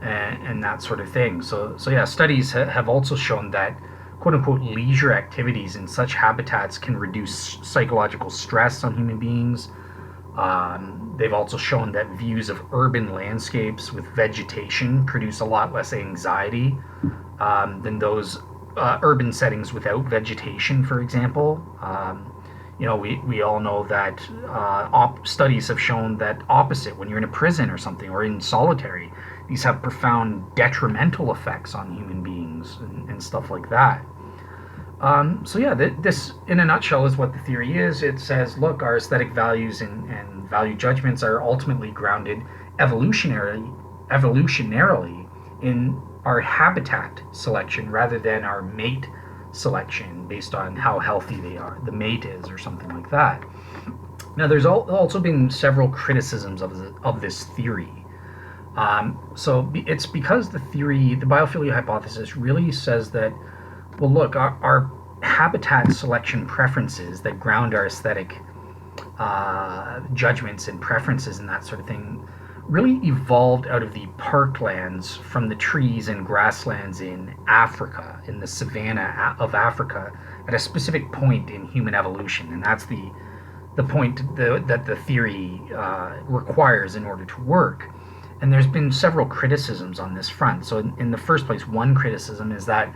and that sort of thing. So studies have also shown that, quote-unquote, leisure activities in such habitats can reduce psychological stress on human beings. They've also shown that views of urban landscapes with vegetation produce a lot less anxiety than those urban settings without vegetation, for example. We all know that studies have shown that opposite, when you're in a prison or something, or in solitary, these have profound detrimental effects on human beings and stuff like that. This, in a nutshell, is what the theory is. It says, look, our aesthetic values and value judgments are ultimately grounded evolutionarily in our habitat selection rather than our mate selection based on how healthy the mate is or something like that. Now, there's also been several criticisms of this theory. It's because the biophilia hypothesis really says that, well, look, our habitat selection preferences that ground our aesthetic judgments and preferences and that sort of thing really evolved out of the parklands from the trees and grasslands in Africa, in the savanna of Africa, at a specific point in human evolution. And that's the point that the theory requires in order to work. And there's been several criticisms on this front. So in the first place, one criticism is that,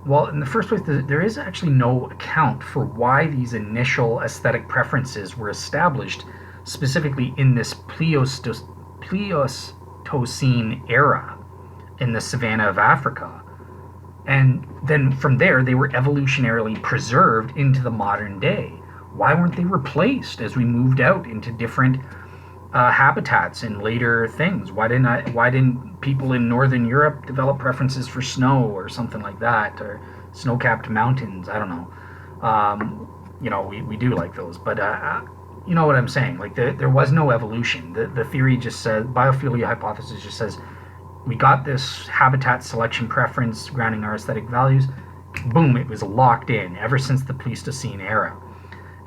well, in the first place, there is actually no account for why these initial aesthetic preferences were established specifically in this Pleistocene era in the savanna of Africa. And then from there, they were evolutionarily preserved into the modern day. Why weren't they replaced as we moved out into different habitats and later things? Why didn't people in Northern Europe develop preferences for snow or something like that, or snow-capped mountains? I don't know. We do like those, but you know what I'm saying. Like there was no evolution. The theory just says, biophilia hypothesis just says, we got this habitat selection preference grounding our aesthetic values. Boom, it was locked in ever since the Pleistocene era.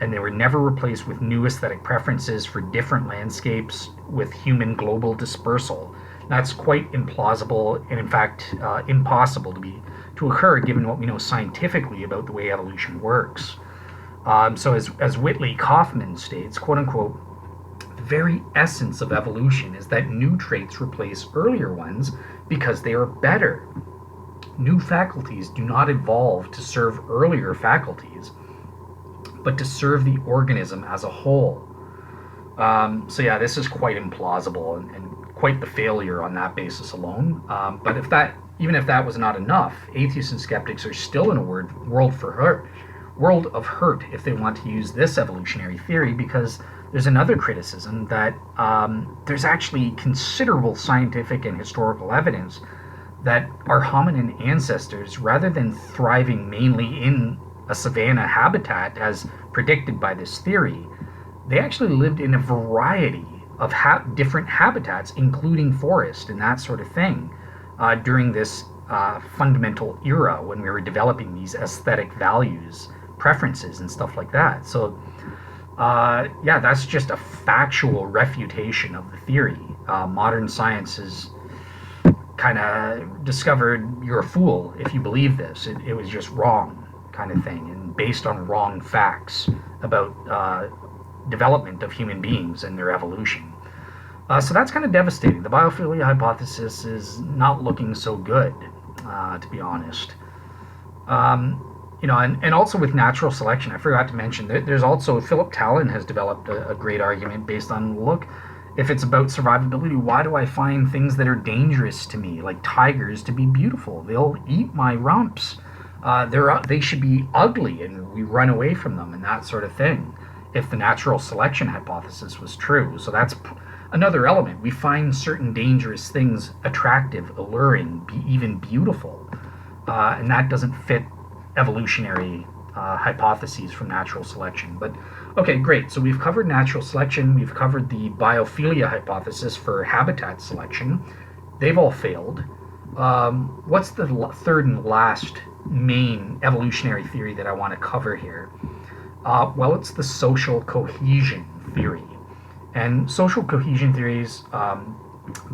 And they were never replaced with new aesthetic preferences for different landscapes with human global dispersal. That's quite implausible and, in fact, impossible to occur given what we know scientifically about the way evolution works. So as Whitley Kaufman states, quote unquote, the very essence of evolution is that new traits replace earlier ones because they are better. New faculties do not evolve to serve earlier faculties, but to serve the organism as a whole. This is quite implausible and quite the failure on that basis alone. But even if that was not enough, atheists and skeptics are still in a world of hurt if they want to use this evolutionary theory, because there's another criticism that there's actually considerable scientific and historical evidence that our hominin ancestors, rather than thriving mainly in a savanna habitat as predicted by this theory, they actually lived in a variety of different habitats, including forest and that sort of thing, during this fundamental era when we were developing these aesthetic values, preferences, and stuff like that. So that's just a factual refutation of the theory. Modern science has kind of discovered you're a fool if you believe this. It was just wrong, kind of thing, and based on wrong facts about development of human beings and their evolution. So that's kind of devastating. The biophilia hypothesis is not looking so good, to be honest. And also with natural selection, I forgot to mention, there's also, Philip Talon has developed a great argument based on, look, if it's about survivability, why do I find things that are dangerous to me, like tigers, to be beautiful? They'll eat my rumps. They should be ugly and we run away from them and that sort of thing, if the natural selection hypothesis was true. So that's another element. We find certain dangerous things attractive, alluring, even beautiful, and that doesn't fit evolutionary hypotheses from natural selection. But okay, great. So we've covered natural selection. We've covered the biophilia hypothesis for habitat selection. They've all failed. What's the third and last main evolutionary theory that I want to cover here? Well, it's the social cohesion theory. And social cohesion theories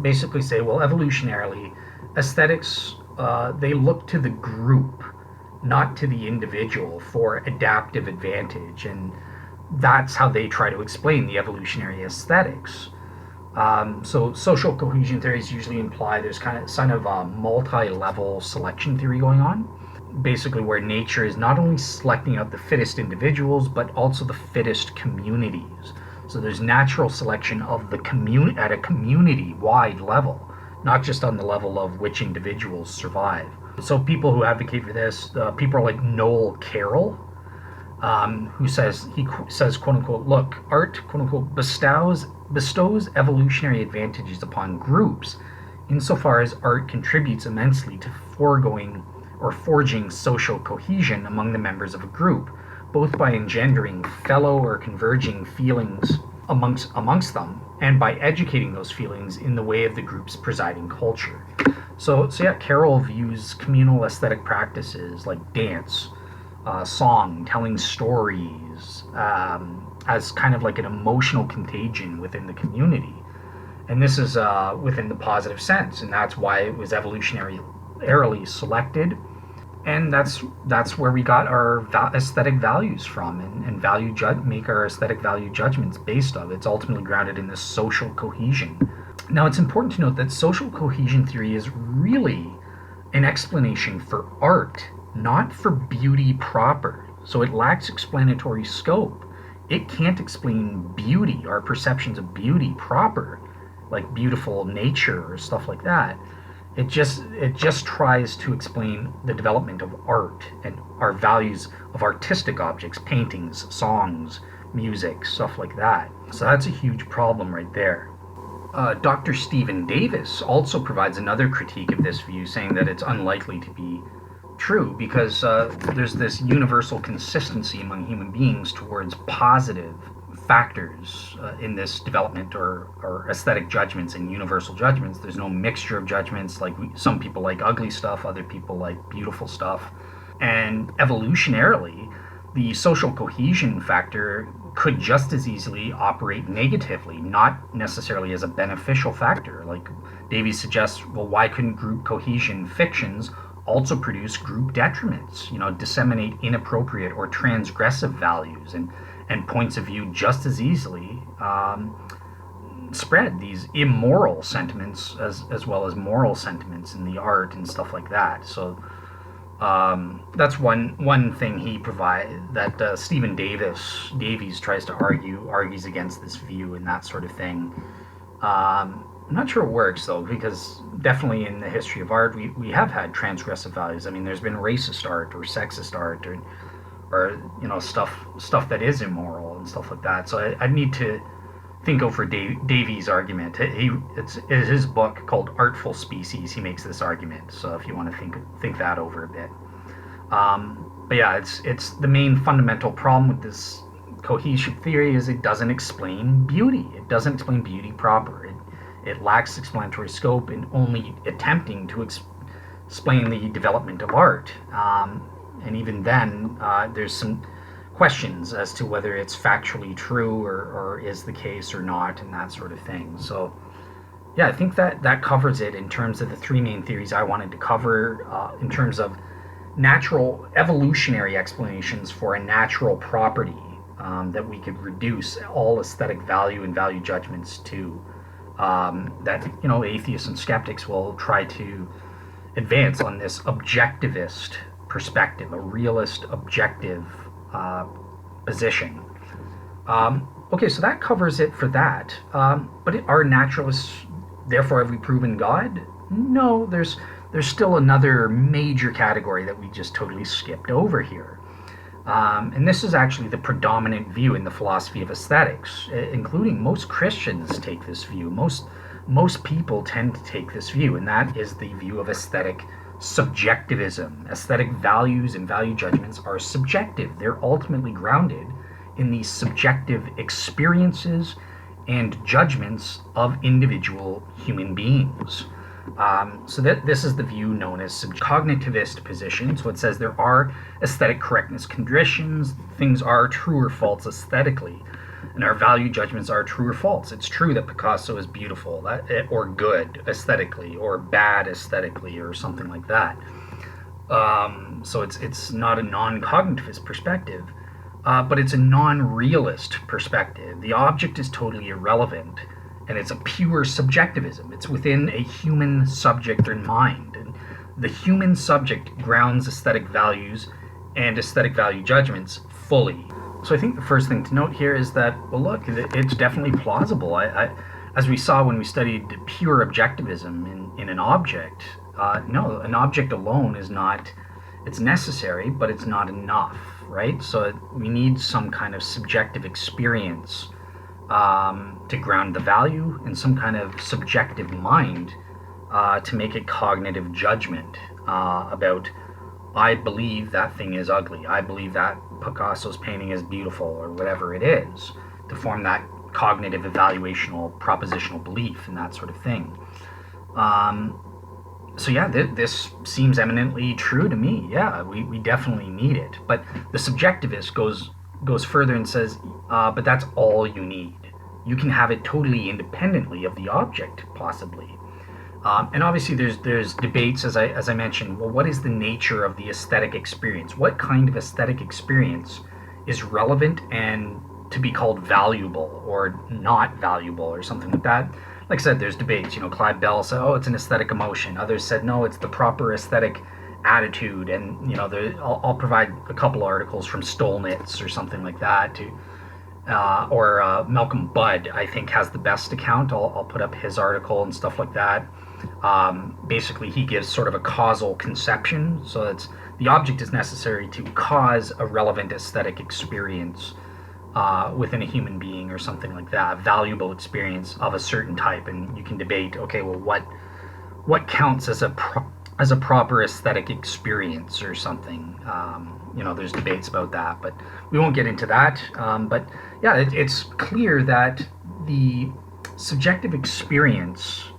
basically say, well, evolutionarily, aesthetics, they look to the group, not to the individual, for adaptive advantage. And that's how they try to explain the evolutionary aesthetics. So social cohesion theories usually imply there's kind of a multi-level selection theory going on, basically where nature is not only selecting out the fittest individuals, but also the fittest communities. So there's natural selection of the at a community-wide level, not just on the level of which individuals survive. So people who advocate for this, people like Noel Carroll, who says, quote unquote, look, art, quote unquote, bestows evolutionary advantages upon groups insofar as art contributes immensely to forging social cohesion among the members of a group, both by engendering fellow or converging feelings amongst them, and by educating those feelings in the way of the group's presiding culture. So yeah, Carroll views communal aesthetic practices like dance, song, telling stories, as kind of like an emotional contagion within the community. And this is within the positive sense, and that's why it was evolutionarily selected. And that's where we got our aesthetic values from, and make our aesthetic value judgments based on. It's ultimately grounded in this social cohesion. Now, it's important to note that social cohesion theory is really an explanation for art, not for beauty proper. So it lacks explanatory scope. It can't explain beauty, our perceptions of beauty proper, like beautiful nature or stuff like that. It just tries to explain the development of art and our values of artistic objects, paintings, songs, music, stuff like that. So that's a huge problem right there. Dr. Stephen Davis also provides another critique of this view, saying that it's unlikely to be true because there's this universal consistency among human beings towards positive factors in this development or aesthetic judgments and universal judgments. There's no mixture of judgments, like some people like ugly stuff, other people like beautiful stuff. And evolutionarily, the social cohesion factor could just as easily operate negatively, not necessarily as a beneficial factor. Like Davies suggests, well, why couldn't group cohesion fictions also produce group detriments, disseminate inappropriate or transgressive values and points of view just as easily, spread these immoral sentiments as well as moral sentiments in the art and stuff like that. So that's one thing he provides, that Stephen Davies tries to argues against this view and that sort of thing. I'm not sure it works though, because definitely in the history of art we have had transgressive values. I mean, there's been racist art or sexist art or stuff that is immoral and stuff like that. So I need to think over Davies' argument. It's his book called Artful Species. He makes this argument. So if you want to think that over a bit. But yeah, it's the main fundamental problem with this cohesion theory is it doesn't explain beauty. It doesn't explain beauty proper. It lacks explanatory scope in only attempting to explain the development of art. And even then, there's some questions as to whether it's factually true or is the case or not, and that sort of thing. So, yeah, I think that covers it in terms of the three main theories I wanted to cover in terms of natural evolutionary explanations for a natural property that we could reduce all aesthetic value and value judgments to. That atheists and skeptics will try to advance on this objectivist perspective, a realist, objective position. Okay, so that covers it for that. But are naturalists, therefore, have we proven God? No, there's still another major category that we just totally skipped over here. And this is actually the predominant view in the philosophy of aesthetics, including most Christians take this view. Most people tend to take this view, and that is the view of aesthetic subjectivism. Aesthetic values and value judgments are subjective. They're ultimately grounded in the subjective experiences and judgments of individual human beings. So this is the view known as cognitivist position. So it says there are aesthetic correctness conditions. Things are true or false aesthetically, and our value judgments are true or false. It's true that Picasso is beautiful, or good aesthetically, or bad aesthetically, or something like that. So it's not a non-cognitivist perspective, but it's a non-realist perspective. The object is totally irrelevant, and it's a pure subjectivism. It's within a human subject or mind, and the human subject grounds aesthetic values and aesthetic value judgments fully. So I think the first thing to note here is that, well, look, it's definitely plausible. As we saw when we studied pure objectivism in an object, no, an object alone is not, it's necessary, but it's not enough, right? So we need some kind of subjective experience to ground the value, and some kind of subjective mind to make a cognitive judgment about I believe that thing is ugly. I believe that Picasso's painting is beautiful, or whatever it is, to form that cognitive, evaluational, propositional belief and that sort of thing. So yeah, this seems eminently true to me. Yeah, we definitely need it. But the subjectivist goes further and says, but that's all you need. You can have it totally independently of the object, possibly. And obviously there's debates, as I mentioned. Well, what is the nature of the aesthetic experience? What kind of aesthetic experience is relevant and to be called valuable or not valuable or something like that? Like I said, there's debates. Clive Bell said, oh, it's an aesthetic emotion. Others said, no, it's the proper aesthetic attitude. And I'll provide a couple articles from Stolnitz or something like that or Malcolm Budd, I think, has the best account. I'll put up his article and stuff like that. Basically, he gives sort of a causal conception. So it's the object is necessary to cause a relevant aesthetic experience within a human being or something like that, a valuable experience of a certain type. And you can debate, okay, well, what counts as a proper aesthetic experience or something. There's debates about that, but we won't get into that. But yeah, it's clear that the subjective experiencer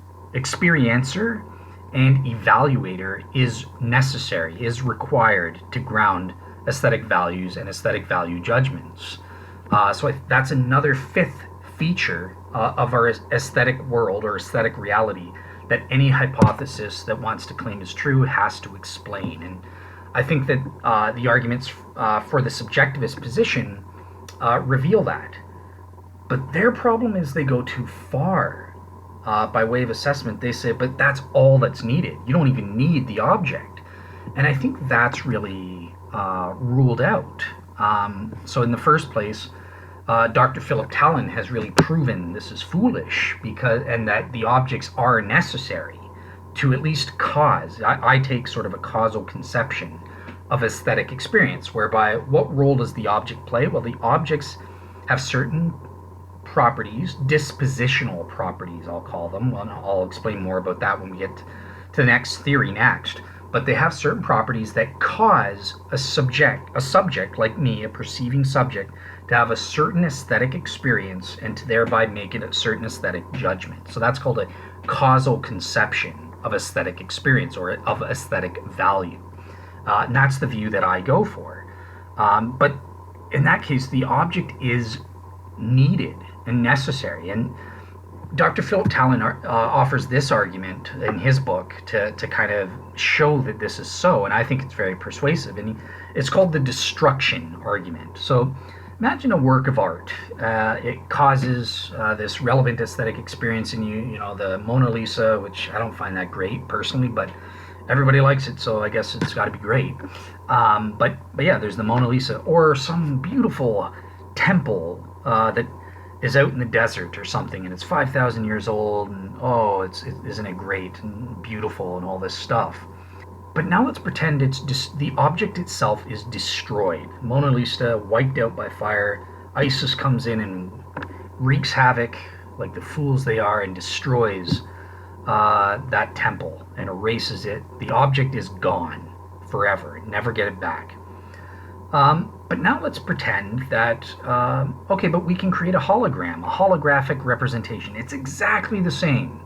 and evaluator is necessary, is required to ground aesthetic values and aesthetic value judgments. So that's another fifth feature of our aesthetic world or aesthetic reality that any hypothesis that wants to claim is true has to explain. And I think that the arguments for the subjectivist position reveal that. But their problem is they go too far. By way of assessment, they say, but that's all that's needed. You don't even need the object. And I think that's really ruled out. So in the first place, Dr. Philip Talon has really proven this is foolish and that the objects are necessary to at least cause. I take sort of a causal conception of aesthetic experience, whereby what role does the object play? Well, the objects have certain properties, dispositional properties, I'll call them. Well, I'll explain more about that when we get to the next theory next. But they have certain properties that cause a subject like me, a perceiving subject, to have a certain aesthetic experience and to thereby make it a certain aesthetic judgment. So that's called a causal conception of aesthetic experience or of aesthetic value. And that's the view that I go for. But in that case, the object is needed and necessary. And Dr. Philip Talon offers this argument in his book to kind of show that this is so, and I think it's very persuasive. And it's called the destruction argument. So imagine a work of art. It causes this relevant aesthetic experience in you. The Mona Lisa, which I don't find that great personally, but everybody likes it, so I guess it's got to be great. But yeah, there's the Mona Lisa, or some beautiful temple that is out in the desert or something, and it's 5,000 years old, and isn't it great and beautiful and all this stuff. But now let's pretend the object itself is destroyed. Mona Lisa wiped out by fire. ISIS comes in and wreaks havoc, like the fools they are, and destroys that temple and erases it. The object is gone forever. Never get it back. But now let's pretend that, but we can create a hologram, a holographic representation. It's exactly the same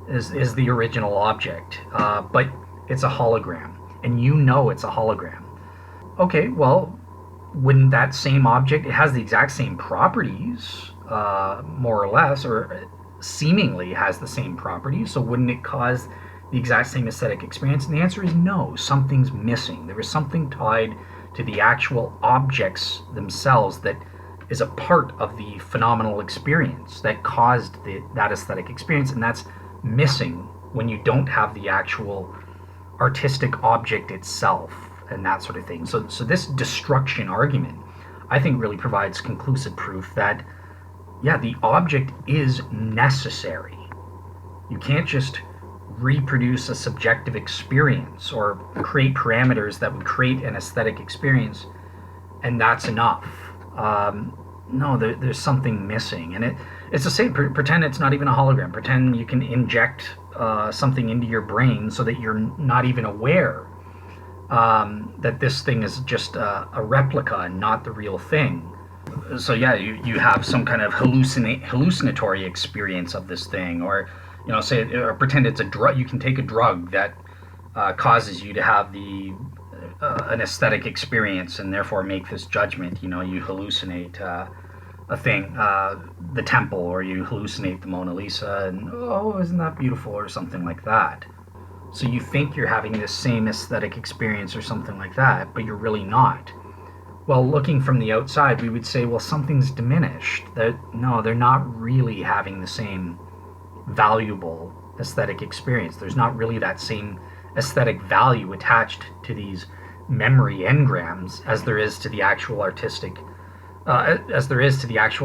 as the original object, but it's a hologram, and it's a hologram. Okay, well, wouldn't that same object, it has the exact same properties, more or less, or seemingly has the same properties, so wouldn't it cause the exact same aesthetic experience? And the answer is no, something's missing. There is something tied to the actual objects themselves that is a part of the phenomenal experience that caused that aesthetic experience, and that's missing when you don't have the actual artistic object itself and that sort of thing. So this destruction argument, I think, really provides conclusive proof that, yeah, the object is necessary. You can't just reproduce a subjective experience or create parameters that would create an aesthetic experience and that's enough. No, there's something missing. And it's the same. Pretend it's not even a hologram. Pretend you can inject something into your brain so that you're not even aware that this thing is just a replica and not the real thing. So yeah, you have some kind of hallucinatory experience of this thing, or say or pretend it's a drug. You can take a drug that causes you to have an aesthetic experience and therefore make this judgment. You hallucinate a thing, the temple, or you hallucinate the Mona Lisa, and oh, isn't that beautiful, or something like that. So you think you're having this same aesthetic experience or something like that, but you're really not. Well, looking from the outside, we would say, well, something's diminished. No, they're not really having the same valuable aesthetic experience. There's not really that same aesthetic value attached to these memory engrams as there is to the actual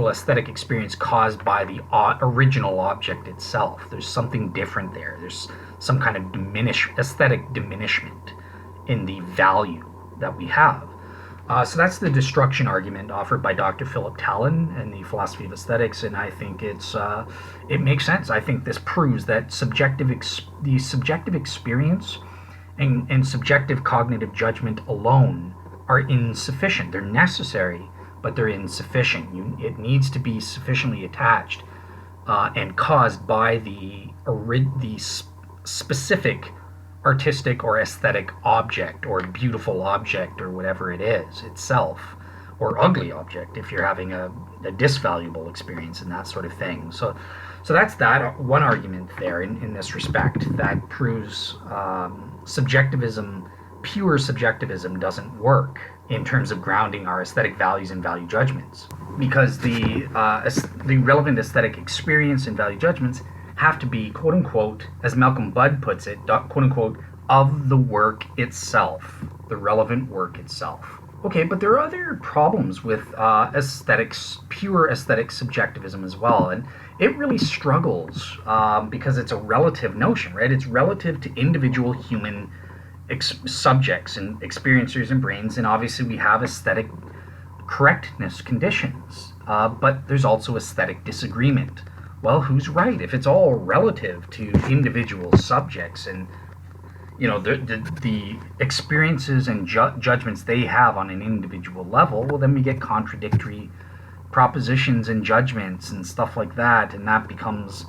aesthetic experience caused by the original object itself. There's something different there. There's some kind of aesthetic diminishment in the value that we have. So that's the destruction argument offered by Dr. Philip Talon in the Philosophy of Aesthetics, and I think it makes sense. I think this proves that the subjective experience and subjective cognitive judgment alone are insufficient. They're necessary, but they're insufficient. It needs to be sufficiently attached and caused by the specific artistic or aesthetic object, or beautiful object, or whatever it is itself, or ugly object if you're having a disvaluable experience and that sort of thing. So that's that one argument there in this respect that proves pure subjectivism doesn't work in terms of grounding our aesthetic values and value judgments, because the relevant aesthetic experience and value judgments have to be, quote unquote, as Malcolm Budd puts it, quote unquote, of the work itself, the relevant work itself. Okay, but there are other problems with pure aesthetic subjectivism as well, and it really struggles because it's a relative notion, right? It's relative to individual human subjects and experiencers and brains, and obviously we have aesthetic correctness conditions, but there's also aesthetic disagreement. Well, who's right? If it's all relative to individual subjects and the experiences and judgments they have on an individual level, well, then we get contradictory propositions and judgments and stuff like that, and that becomes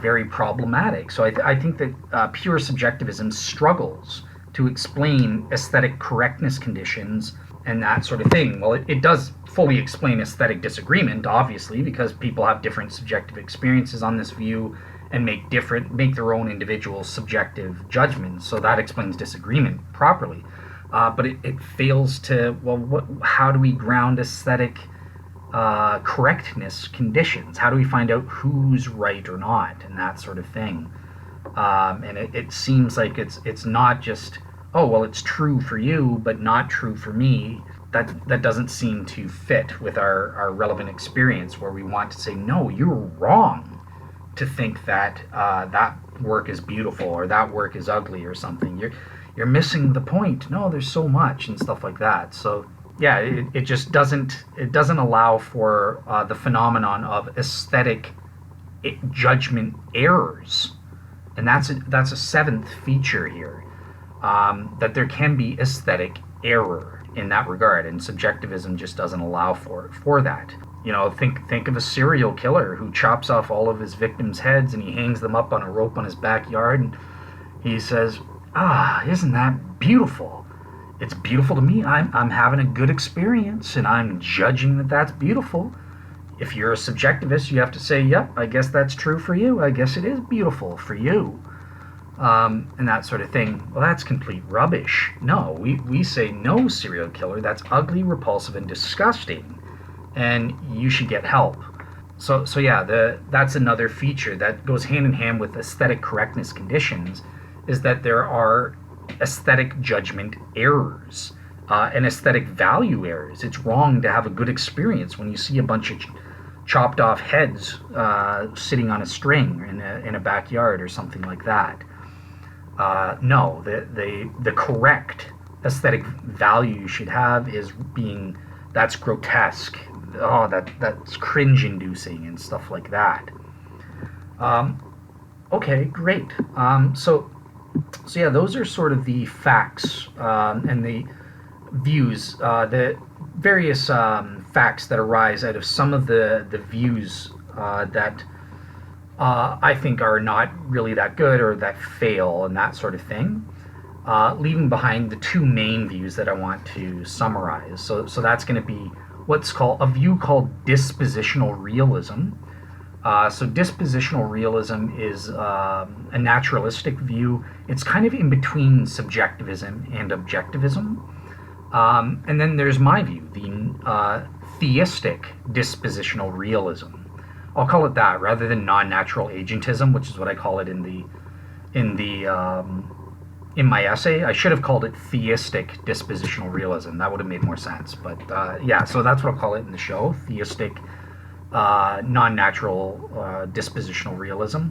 very problematic. So I think that pure subjectivism struggles to explain aesthetic correctness conditions and that sort of thing. Well, it does fully explain aesthetic disagreement, obviously, because people have different subjective experiences on this view and make their own individual subjective judgments. So that explains disagreement properly. But it fails to, well, how do we ground aesthetic correctness conditions? How do we find out who's right or not, and that sort of thing? And it seems like it's not just, oh, well, it's true for you, but not true for me. That doesn't seem to fit with our relevant experience, where we want to say, no, you're wrong to think that that work is beautiful or that work is ugly or something. You're missing the point. No, there's so much and stuff like that. So yeah, it just doesn't allow for the phenomenon of aesthetic judgment errors, and that's a seventh feature here, that there can be aesthetic error in that regard, and subjectivism just doesn't allow for that. Think of a serial killer who chops off all of his victims' heads and he hangs them up on a rope on his backyard, and he says, isn't that beautiful? It's beautiful to me. I'm having a good experience and I'm judging that that's beautiful. If you're a subjectivist, you have to say, yep, I guess that's true for you. I guess it is beautiful for you. And that sort of thing. Well, that's complete rubbish. No, we say, no, serial killer, that's ugly, repulsive, and disgusting, and you should get help. So yeah, that's another feature that goes hand in hand with aesthetic correctness conditions, is that there are aesthetic judgment errors and aesthetic value errors. It's wrong to have a good experience when you see a bunch of chopped off heads sitting on a string in a backyard or something like that. No, the correct aesthetic value you should have is that's grotesque. Oh, that's cringe-inducing and stuff like that. Okay, great. So So yeah, those are sort of the facts and the views, the various facts that arise out of some of the views that I think are not really that good or that fail and that sort of thing. Leaving behind the two main views that I want to summarize. So that's going to be what's called a view called dispositional realism. So dispositional realism is a naturalistic view. It's kind of in between subjectivism and objectivism. And then there's my view, the theistic dispositional realism. I'll call it that rather than non-natural agentism, which is what I call it in my essay. I should have called it theistic dispositional realism. That would have made more sense. But yeah, so that's what I'll call it in the show, theistic non-natural dispositional realism.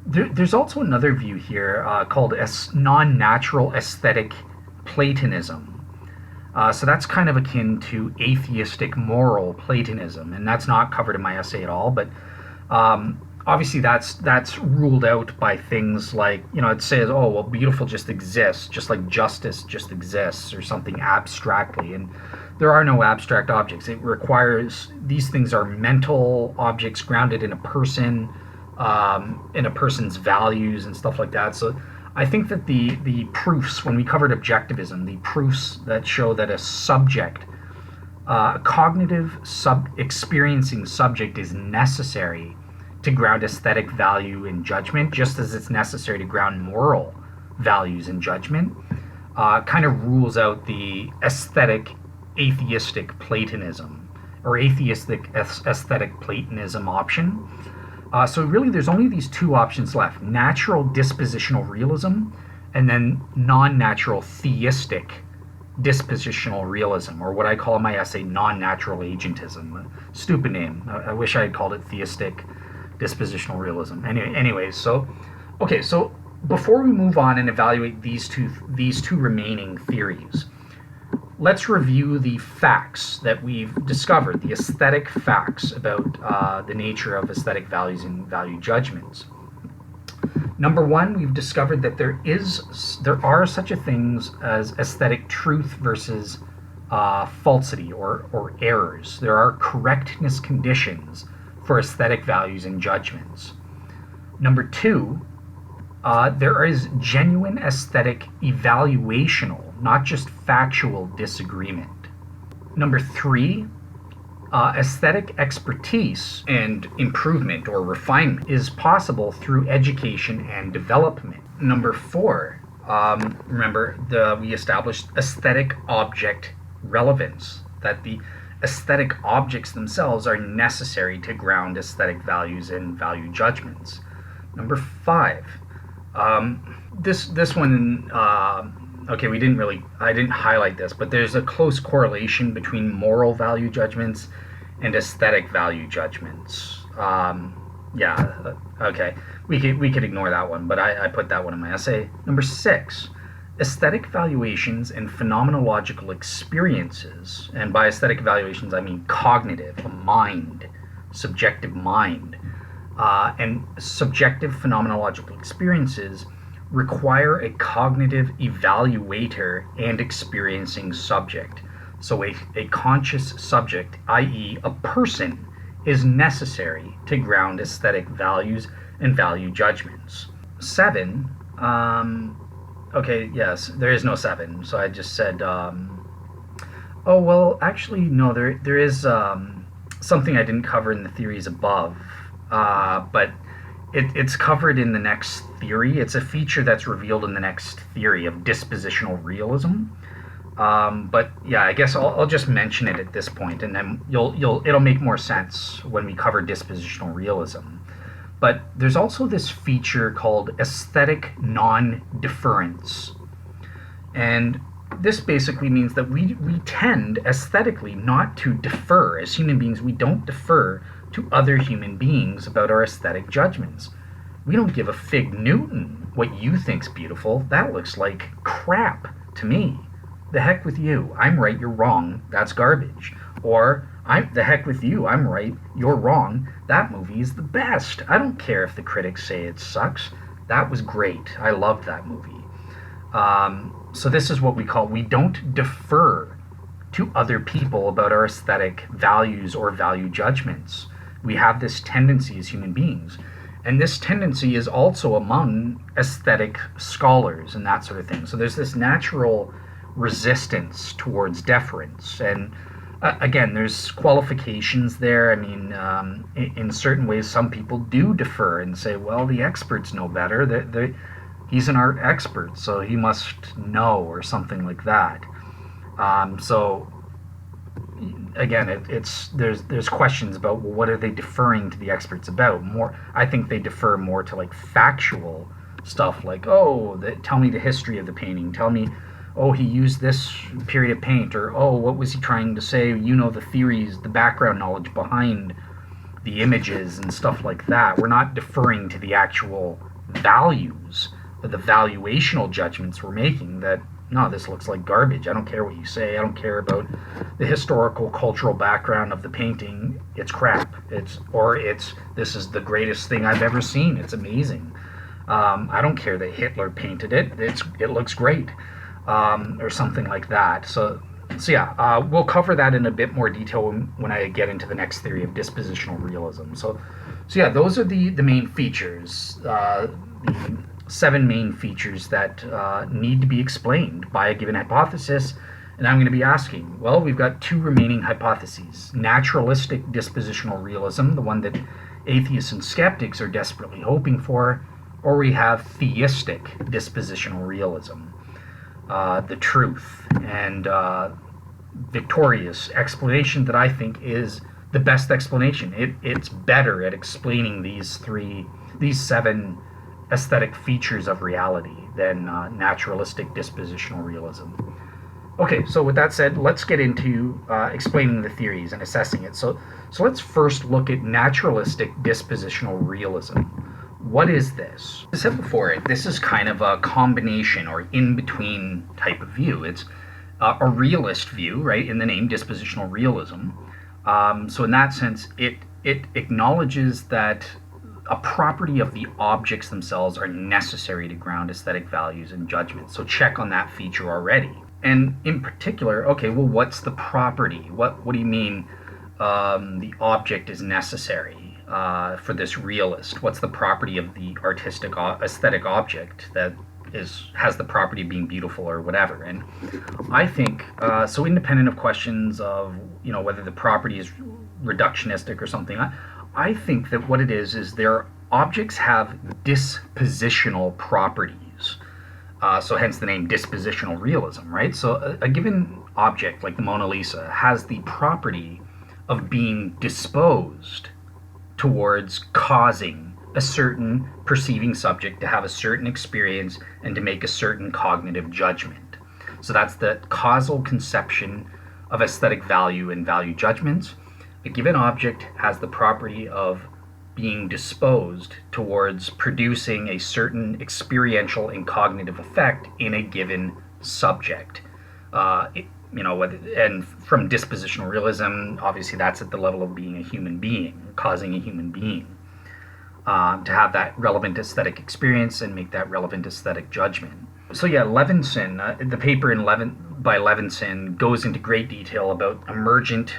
There's also another view here called non-natural aesthetic Platonism. So that's kind of akin to atheistic moral Platonism, and that's not covered in my essay at all. But obviously, that's ruled out by things like, it says, oh well, beautiful just exists, just like justice just exists, or something abstractly, and there are no abstract objects. It requires, these things are mental objects grounded in a person's values and stuff like that. So I think that the proofs, when we covered objectivism, the proofs that show that a subject, a cognitive experiencing subject is necessary to ground aesthetic value in judgment, just as it's necessary to ground moral values in judgment, kind of rules out the aesthetic atheistic Platonism or atheistic aesthetic Platonism option. So really there's only these two options left: natural dispositional realism and then non-natural theistic dispositional realism, or what I call in my essay non-natural agentism. Stupid name. I wish I had called it theistic dispositional realism. Anyways, so before we move on and evaluate these two remaining theories, let's review the facts that we've discovered, the aesthetic facts about the nature of aesthetic values and value judgments. Number one, we've discovered that there are such a things as aesthetic truth versus falsity or errors. There are correctness conditions for aesthetic values and judgments. Number two, there is genuine aesthetic evaluational, not just factual disagreement. Number three, aesthetic expertise and improvement or refinement is possible through education and development. Number four, remember we established aesthetic object relevance, that the aesthetic objects themselves are necessary to ground aesthetic values and value judgments. Number five, this one, okay, I didn't highlight this, but there's a close correlation between moral value judgments and aesthetic value judgments. Yeah, okay, we could ignore that one, but I put that one in my essay. Number six, aesthetic valuations and phenomenological experiences, and by aesthetic evaluations I mean cognitive, a mind, subjective mind, and subjective phenomenological experiences require a cognitive evaluator and experiencing subject. So a conscious subject, i.e. a person, is necessary to ground aesthetic values and value judgments. Seven, okay, yes, there is no seven, so I just said, oh, well, actually, no, there is something I didn't cover in the theories above, but it's covered in the next theory. It's a feature that's revealed in the next theory of dispositional realism. But yeah, I guess I'll just mention it at this point, and then it'll make more sense when we cover dispositional realism. But there's also this feature called aesthetic non-deference. And this basically means that we tend aesthetically not to defer. As human beings, we don't defer to other human beings about our aesthetic judgments. We don't give a fig Newton what you think's beautiful. That looks like crap to me. The heck with you. I'm right, you're wrong. That's garbage. Or, the heck with you. I'm right, you're wrong. That movie is the best. I don't care if the critics say it sucks. That was great. I loved that movie. So this is what we don't defer to other people about our aesthetic values or value judgments. We have this tendency as human beings. And this tendency is also among aesthetic scholars and that sort of thing. So there's this natural resistance towards deference. And again, there's qualifications there. I mean, in certain ways, some people do defer and say, well, the experts know better. He's an art expert, so he must know, or something like that. So again, there's questions about, well, what are they deferring to the experts about? I think they defer more to like factual stuff, like, tell me the history of the painting. Tell me, he used this period of paint, or what was he trying to say? The theories, the background knowledge behind the images and stuff like that. We're not deferring to the actual values, the valuational judgments we're making, that no, this looks like garbage. I don't care what you say. I don't care about the historical, cultural background of the painting. It's crap. This is the greatest thing I've ever seen. It's amazing. I don't care that Hitler painted it. It looks great, or something like that. So yeah, we'll cover that in a bit more detail when I get into the next theory of dispositional realism. So yeah, those are the main features. The 7 main features that need to be explained by a given hypothesis. And I'm going to be asking, well, we've got 2 remaining hypotheses. Naturalistic dispositional realism, the one that atheists and skeptics are desperately hoping for, or we have theistic dispositional realism, the truth and victorious explanation that I think is the best explanation. It's better at explaining these 7 aesthetic features of reality than naturalistic dispositional realism. Okay, so with that said, let's get into explaining the theories and assessing it. So let's first look at naturalistic dispositional realism. What is this? As I said before, this is kind of a combination or in-between type of view. It's a realist view, right, in the name, dispositional realism. So in that sense, it acknowledges that a property of the objects themselves are necessary to ground aesthetic values and judgments. So check on that feature already. And in particular, okay, well, what's the property? What do you mean the object is necessary for this realist? What's the property of the artistic aesthetic object that has the property of being beautiful or whatever? And I think, so independent of questions of, whether the property is reductionistic or something, I think that what it is their objects have dispositional properties. So hence the name dispositional realism, right? So a given object, like the Mona Lisa, has the property of being disposed towards causing a certain perceiving subject to have a certain experience and to make a certain cognitive judgment. So that's the causal conception of aesthetic value and value judgments. A given object has the property of being disposed towards producing a certain experiential and cognitive effect in a given subject. And from dispositional realism, obviously that's at the level of being a human being, causing a human being to have that relevant aesthetic experience and make that relevant aesthetic judgment. So yeah, Levinson, the paper by Levinson goes into great detail about emergent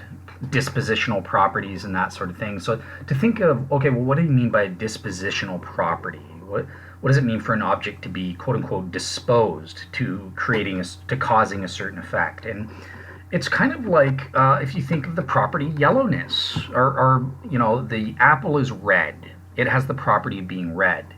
dispositional properties and that sort of thing. So to think of, okay, well, what do you mean by a dispositional property? What does it mean for an object to be, quote unquote, disposed to causing a certain effect? And it's kind of like if you think of the property yellowness, or the apple is red. It has the property of being red.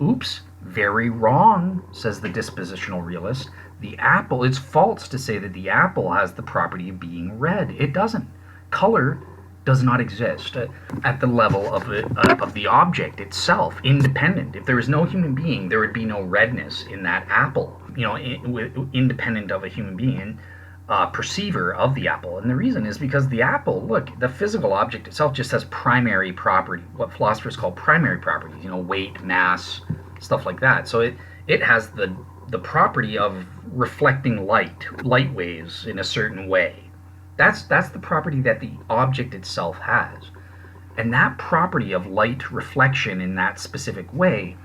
Oops, very wrong, says the dispositional realist. It's false to say that the apple has the property of being red. It doesn't. Color does not exist at the level of the object itself, independent. If there was no human being, there would be no redness in that apple, independent of a human being, perceiver of the apple. And the reason is because the apple, look, the physical object itself just has primary property, what philosophers call primary properties, weight, mass, stuff like that. So it has the property of reflecting light waves in a certain way. That's the property that the object itself has. And that property of light reflection in that specific way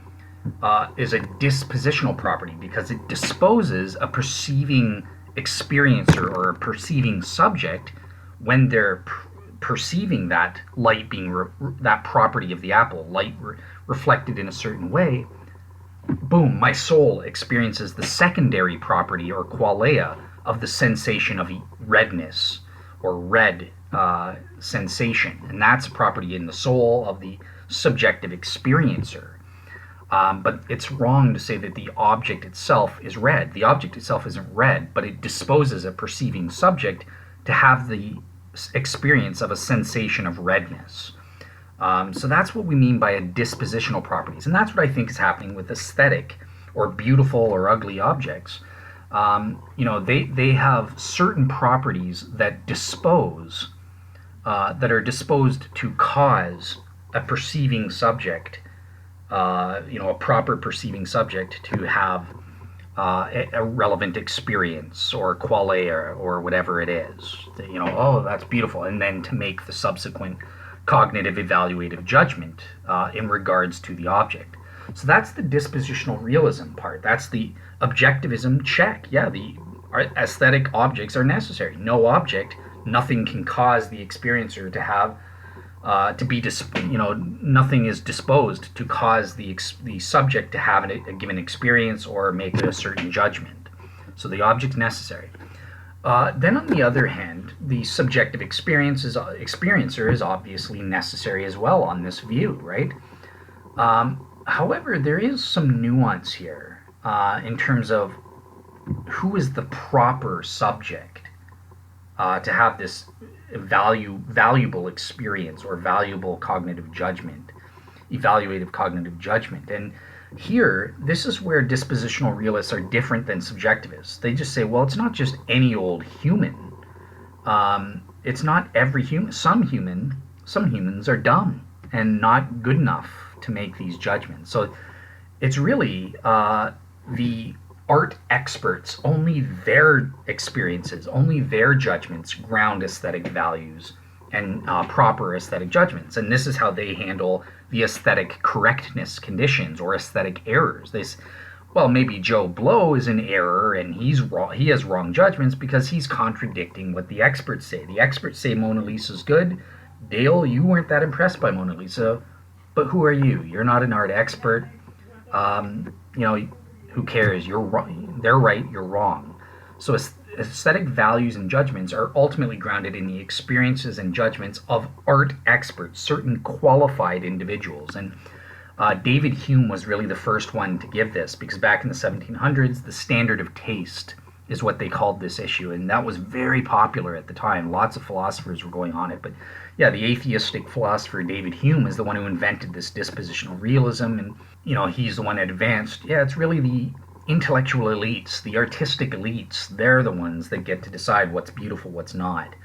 is a dispositional property because it disposes a perceiving experiencer or a perceiving subject when they're perceiving that light being that property of the apple, light reflected in a certain way. Boom, my soul experiences the secondary property or qualia of the sensation of redness or red sensation. And that's a property in the soul of the subjective experiencer. But it's wrong to say that the object itself is red. The object itself isn't red, but it disposes a perceiving subject to have the experience of a sensation of redness. So that's what we mean by a dispositional properties. And that's what I think is happening with aesthetic or beautiful or ugly objects. They have certain properties that that are disposed to cause a perceiving subject, a proper perceiving subject to have a relevant experience or qualia or whatever it is. Oh, that's beautiful. And then to make the subsequent cognitive evaluative judgment in regards to the object. So that's the dispositional realism part. That's the objectivism check. Yeah, the aesthetic objects are necessary. No object, nothing can cause the experiencer to have nothing is disposed to cause the subject to have a given experience or make a certain judgment. So the object's necessary. Then on the other hand, the subjective experiencer is obviously necessary as well on this view, right? However, there is some nuance here in terms of who is the proper subject to have this valuable experience or valuable cognitive judgment, evaluative cognitive judgment. And here, this is where dispositional realists are different than subjectivists. They just say, well, it's not just any old human. It's not every human. Some humans are dumb and not good enough to make these judgments. So it's really the art experts, only their experiences, only their judgments ground aesthetic values and proper aesthetic judgments. And this is how they handle the aesthetic correctness conditions or aesthetic errors. Well, maybe Joe Blow is in error and he's wrong. He has wrong judgments because he's contradicting what the experts say. The experts say Mona Lisa's good. Dale, you weren't that impressed by Mona Lisa, but who are you? You're not an art expert. Who cares? You're wrong. They're right. You're wrong. So aesthetic values and judgments are ultimately grounded in the experiences and judgments of art experts, certain qualified individuals. And David Hume was really the first one to give this, because back in the 1700s, the standard of taste is what they called this issue, and that was very popular at the time. Lots of philosophers were going on it, but yeah, the atheistic philosopher David Hume is the one who invented this dispositional realism, and he's the one that advanced. Yeah, it's really the intellectual elites, the artistic elites. They're the ones that get to decide what's beautiful, what's not.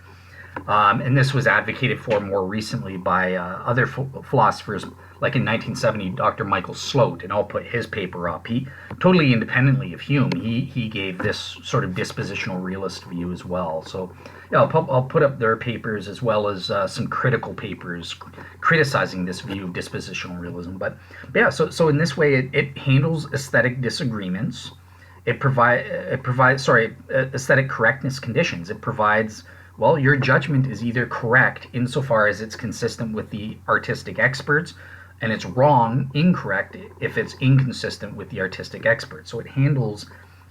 And this was advocated for more recently by other philosophers, like in 1970, Dr. Michael Sloat, and I'll put his paper up. He, totally independently of Hume, he gave this sort of dispositional realist view as well. So yeah, I'll put up their papers as well as some critical papers criticizing this view of dispositional realism. But yeah, so in this way, it handles aesthetic disagreements. It provides aesthetic correctness conditions. It provides, well, your judgment is either correct insofar as it's consistent with the artistic experts, and it's incorrect if it's inconsistent with the artistic experts. So it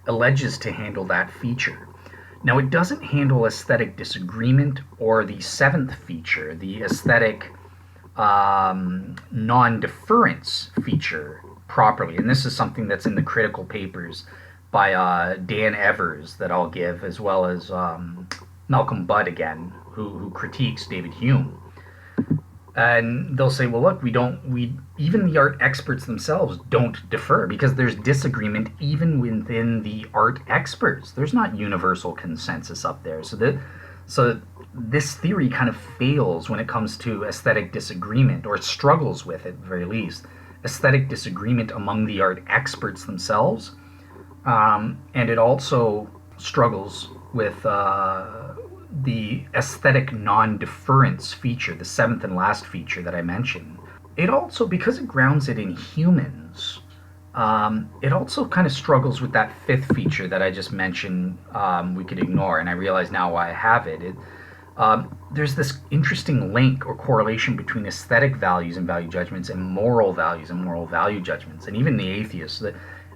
alleges to handle that feature. Now, it doesn't handle aesthetic disagreement or the seventh feature, the aesthetic non-deference feature, properly. And this is something that's in the critical papers by Dan Evers that I'll give, as well as Malcolm Budd again, who critiques David Hume. And they'll say, well, look, even the art experts themselves don't defer, because there's disagreement even within the art experts. There's not universal consensus up there. So this theory kind of fails when it comes to aesthetic disagreement, or struggles with, at the very least, aesthetic disagreement among the art experts themselves. And it also struggles with the aesthetic non-deference feature, the seventh and last feature that I mentioned. It also, because it grounds it in humans, It also kind of struggles with that fifth feature that I just mentioned. We could ignore, and I realize now why I have it. There's this interesting link or correlation between aesthetic values and value judgments and moral values and moral value judgments. And even the atheists,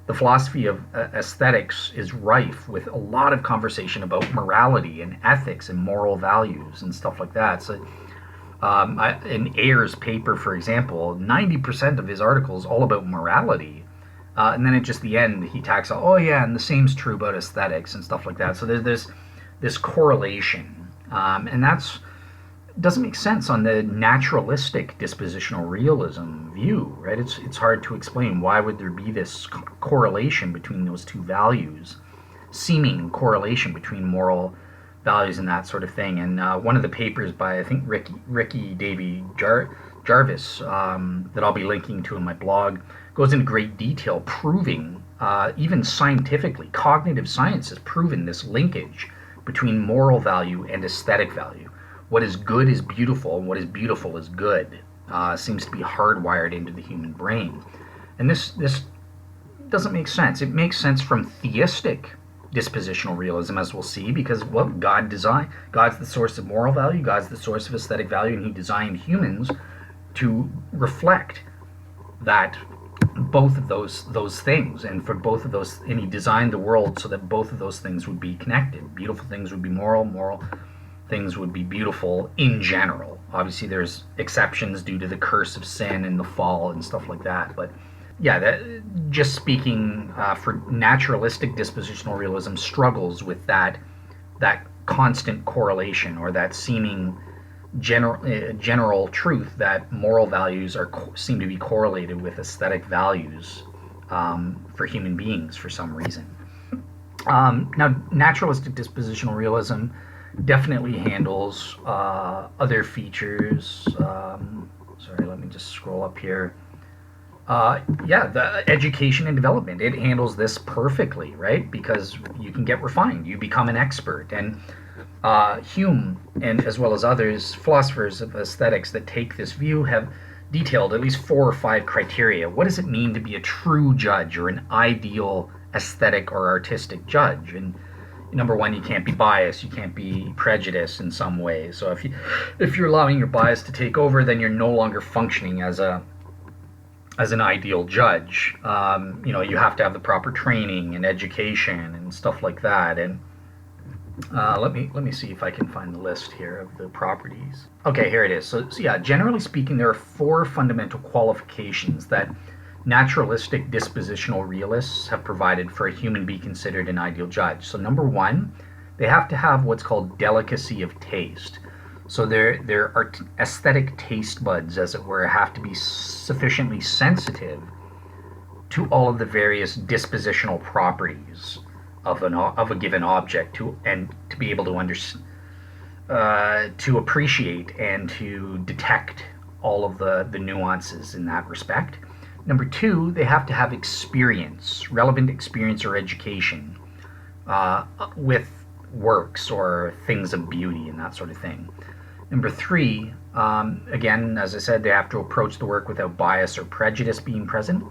the philosophy of aesthetics is rife with a lot of conversation about morality and ethics and moral values and stuff like that. So in Ayer's paper, for example, 90% of his article is all about morality. And then at just the end, he tacks on, oh yeah, and the same's true about aesthetics and stuff like that. So there's this correlation. And that's doesn't make sense on the naturalistic dispositional realism view, right? It's hard to explain why would there be this correlation between those two values, seeming correlation between moral values and that sort of thing. And one of the papers by I think Ricky Davy Jarvis that I'll be linking to in my blog goes into great detail proving, even scientifically, cognitive science has proven this linkage between moral value and aesthetic value. What is good is beautiful, and what is beautiful is good. Seems to be hardwired into the human brain. And this doesn't make sense. It makes sense from theistic dispositional realism, as we'll see, because what God designed, God's the source of moral value, God's the source of aesthetic value, and he designed humans to reflect that both of those things, and for both of those, and he designed the world so that both of those things would be connected. Beautiful things would be moral things would be beautiful in general. Obviously there's exceptions due to the curse of sin and the fall and stuff like that, but yeah, that just speaking for naturalistic dispositional realism struggles with that constant correlation, or that seeming general truth that moral values seem to be correlated with aesthetic values for human beings for some reason. Now, naturalistic dispositional realism definitely handles other features. Sorry, let me just scroll up here. The education and development. It handles this perfectly, right? Because you can get refined, you become an expert, and Hume, and as well as others, philosophers of aesthetics that take this view, have detailed at least 4 or 5 criteria. What does it mean to be a true judge or an ideal aesthetic or artistic judge? And number 1, you can't be biased, you can't be prejudiced in some way. So if you're allowing your bias to take over, then you're no longer functioning as an ideal judge. You have to have the proper training and education and stuff like that. And let me see if I can find the list here of the properties. Okay, here it is. So yeah, generally speaking, there are 4 fundamental qualifications that naturalistic dispositional realists have provided for a human to be considered an ideal judge. So number 1, they have to have what's called delicacy of taste. So their aesthetic taste buds, as it were, have to be sufficiently sensitive to all of the various dispositional properties of a given object to be able to to appreciate and to detect all of the nuances in that respect. Number 2, they have to have experience, relevant experience or education with works or things of beauty and that sort of thing. Number 3, again, as I said, they have to approach the work without bias or prejudice being present.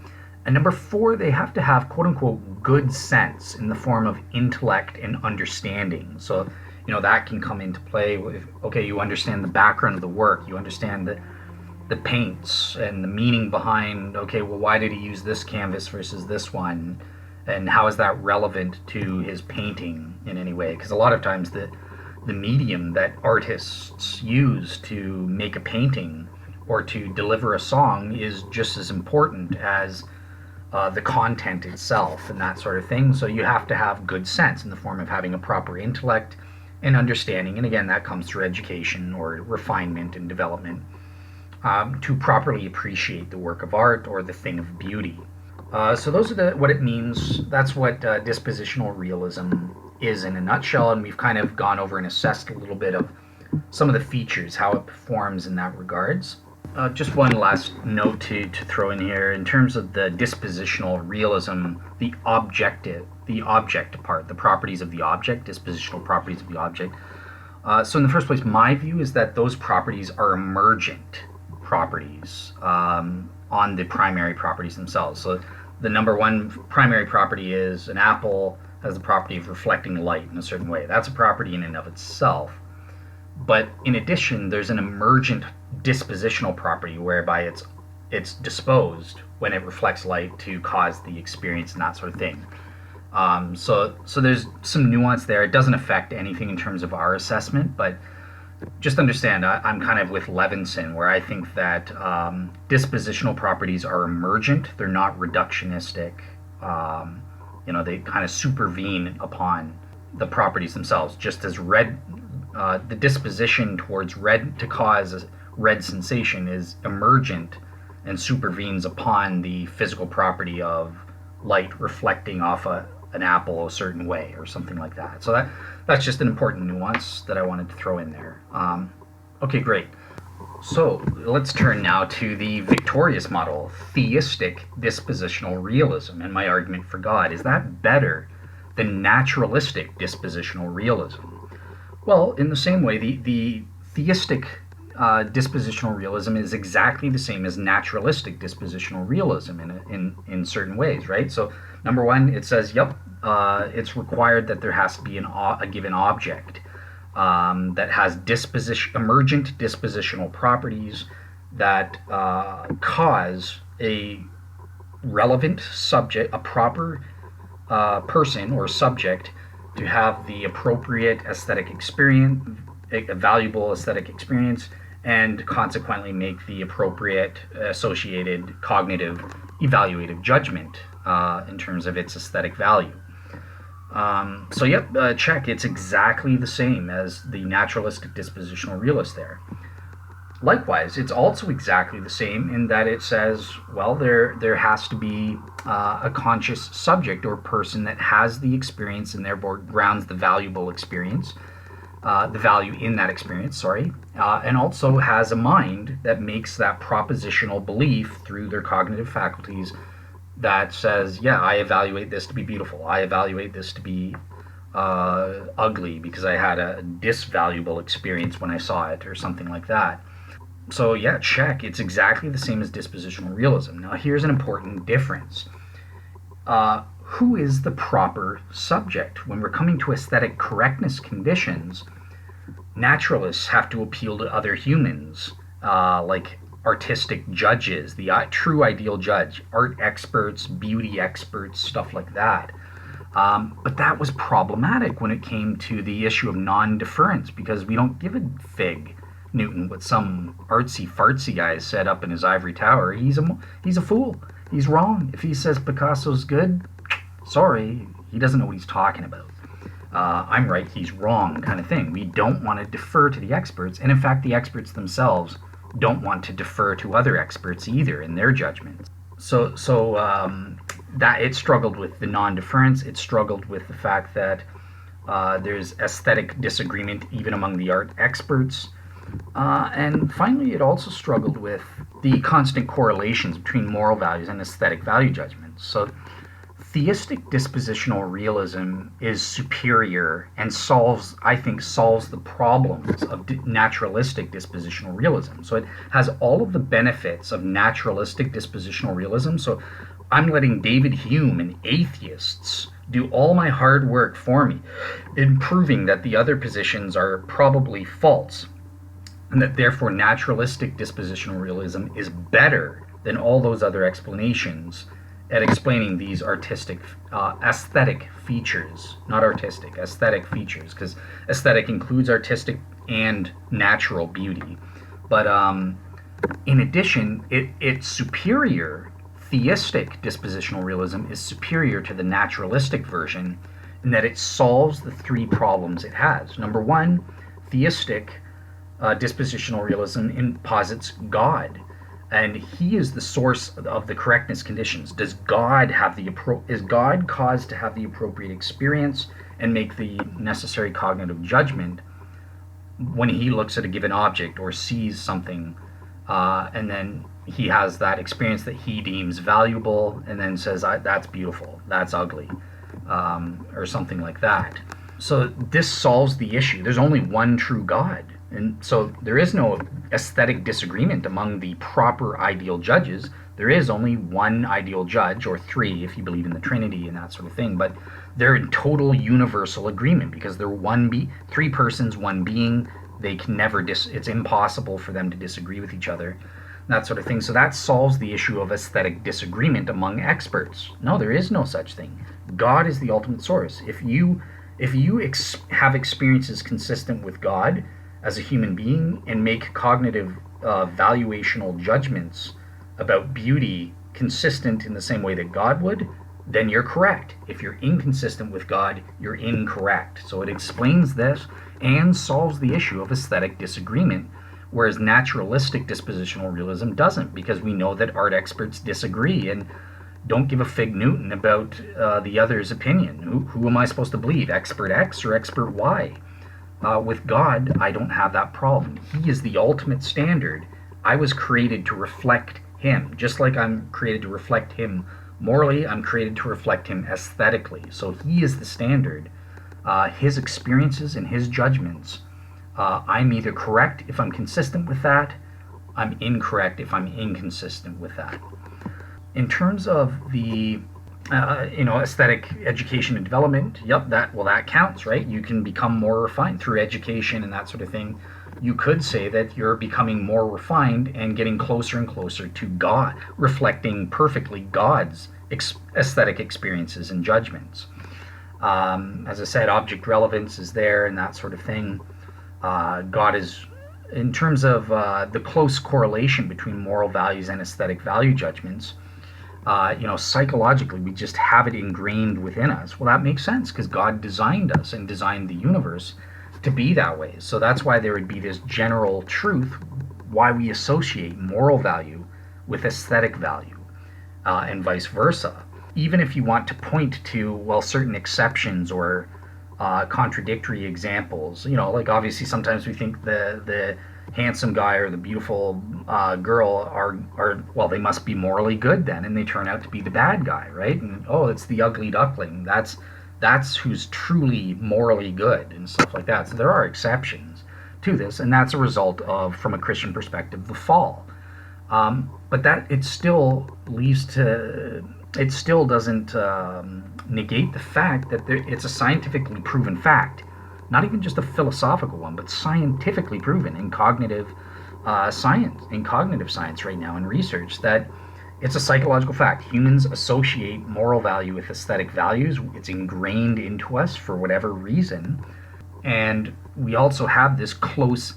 And number 4, they have to have quote-unquote good sense in the form of intellect and understanding. So, that can come into play with, okay, you understand the background of the work, you understand the paints and the meaning behind, okay, well, why did he use this canvas versus this one? And how is that relevant to his painting in any way? Because a lot of times the medium that artists use to make a painting or to deliver a song is just as important as the content itself and that sort of thing. So you have to have good sense in the form of having a proper intellect and understanding, and again, that comes through education or refinement and development, to properly appreciate the work of art or the thing of beauty. So those are what it means. That's what dispositional realism is in a nutshell, and we've kind of gone over and assessed a little bit of some of the features, how it performs in that regards. Just one last note to throw in here. In terms of the dispositional realism, the object part, the properties of the object, dispositional properties of the object. So in the first place, my view is that those properties are emergent properties on the primary properties themselves. So the number one primary property is an apple has the property of reflecting light in a certain way. That's a property in and of itself. But in addition, there's an emergent dispositional property whereby it's disposed when it reflects light to cause the experience and that sort of thing. So there's some nuance there. It doesn't affect anything in terms of our assessment, but just understand I'm kind of with Levinson, where I think that dispositional properties are emergent. They're not reductionistic. They kind of supervene upon the properties themselves, just as the disposition towards red to cause a red sensation is emergent and supervenes upon the physical property of light reflecting off an apple a certain way or something like that. So that's just an important nuance that I wanted to throw in there. Okay, great. So let's turn now to the victorious model, Theistic Dispositional Realism, and my argument for God. Is that better than Naturalistic Dispositional Realism? Well, in the same way, the Theistic Dispositional Realism is exactly the same as Naturalistic Dispositional Realism in certain ways, right? So number one, it says, it's required that there has to be a given object that has emergent dispositional properties that cause a relevant subject, a proper person or subject, to have the appropriate aesthetic experience, a valuable aesthetic experience, and consequently make the appropriate associated cognitive evaluative judgment in terms of its aesthetic value. Check. It's exactly the same as the naturalistic dispositional realist there. Likewise, it's also exactly the same in that it says, well, there has to be a conscious subject or person that has the experience and therefore grounds the valuable experience, the value in that experience, and also has a mind that makes that propositional belief through their cognitive faculties that says, yeah, I evaluate this to be beautiful. I evaluate this to be ugly because I had a disvaluable experience when I saw it, or something like that. So yeah, check. It's exactly the same as dispositional realism. Now here's an important difference. Who is the proper subject? When we're coming to aesthetic correctness conditions, naturalists have to appeal to other humans, like artistic judges, the true ideal judge, art experts, beauty experts, stuff like that. But that was problematic when it came to the issue of non-deference, because we don't give a fig, Newton, what some artsy-fartsy guy said up in his ivory tower. He's a fool. He's wrong. If he says Picasso's good, sorry, he doesn't know what he's talking about. I'm right, he's wrong, kind of thing. We don't want to defer to the experts, and in fact, the experts themselves don't want to defer to other experts either in their judgments. So that it struggled with the non-deference. It struggled with the fact that there's aesthetic disagreement even among the art experts. And finally, it also struggled with the constant correlations between moral values and aesthetic value judgments. So theistic dispositional realism is superior and solves the problems of naturalistic dispositional realism. So it has all of the benefits of naturalistic dispositional realism. So I'm letting David Hume and atheists do all my hard work for me in proving that the other positions are probably false, and that therefore naturalistic dispositional realism is better than all those other explanations at explaining these aesthetic features, not artistic, aesthetic features, because aesthetic includes artistic and natural beauty. But in addition, it's superior. Theistic dispositional realism is superior to the naturalistic version in that it solves the three problems it has. Number one, theistic dispositional realism posits God, and he is the source of the correctness conditions. Is God caused to have the appropriate experience and make the necessary cognitive judgment when he looks at a given object or sees something, and then he has that experience that he deems valuable and then says, that's beautiful, that's ugly, or something like that. So this solves the issue. There's only one true God. And so there is no aesthetic disagreement among the proper ideal judges. There is only one ideal judge, or three if you believe in the Trinity and that sort of thing, but they're in total universal agreement because they're three persons, one being. They can never it's impossible for them to disagree with each other, that sort of thing. So that solves the issue of aesthetic disagreement among experts. No, there is no such thing. God is the ultimate source. If you have experiences consistent with God as a human being and make cognitive valuational judgments about beauty consistent in the same way that God would, then you're correct. If you're inconsistent with God, you're incorrect. So it explains this and solves the issue of aesthetic disagreement, whereas naturalistic dispositional realism doesn't, because we know that art experts disagree and don't give a fig Newton about the other's opinion. Who am I supposed to believe, expert X or expert Y? With God, I don't have that problem. He is the ultimate standard. I was created to reflect him. Just like I'm created to reflect him morally, I'm created to reflect him aesthetically. So he is the standard. His experiences and his judgments, I'm either correct if I'm consistent with that, I'm incorrect if I'm inconsistent with that. In terms of the aesthetic education and development, that counts, right? You can become more refined through education and that sort of thing. You could say that you're becoming more refined and getting closer and closer to God, reflecting perfectly God's aesthetic experiences and judgments. As I said, object relevance is there and that sort of thing. God is, in terms of the close correlation between moral values and aesthetic value judgments, psychologically we just have it ingrained within us. Well, that makes sense because God designed us and designed the universe to be that way. So that's why there would be this general truth why we associate moral value with aesthetic value, and vice versa. Even if you want to point to, certain exceptions or contradictory examples, like obviously sometimes we think the handsome guy or the beautiful girl are they must be morally good then, and they turn out to be the bad guy, right? And it's the ugly duckling. That's who's truly morally good and stuff like that. So there are exceptions to this, and that's a result of, from a Christian perspective, the fall. But that it still doesn't negate the fact that it's a scientifically proven fact, not even just a philosophical one, but scientifically proven in cognitive science right now in research, that it's a psychological fact. Humans associate moral value with aesthetic values. It's ingrained into us for whatever reason. And we also have this close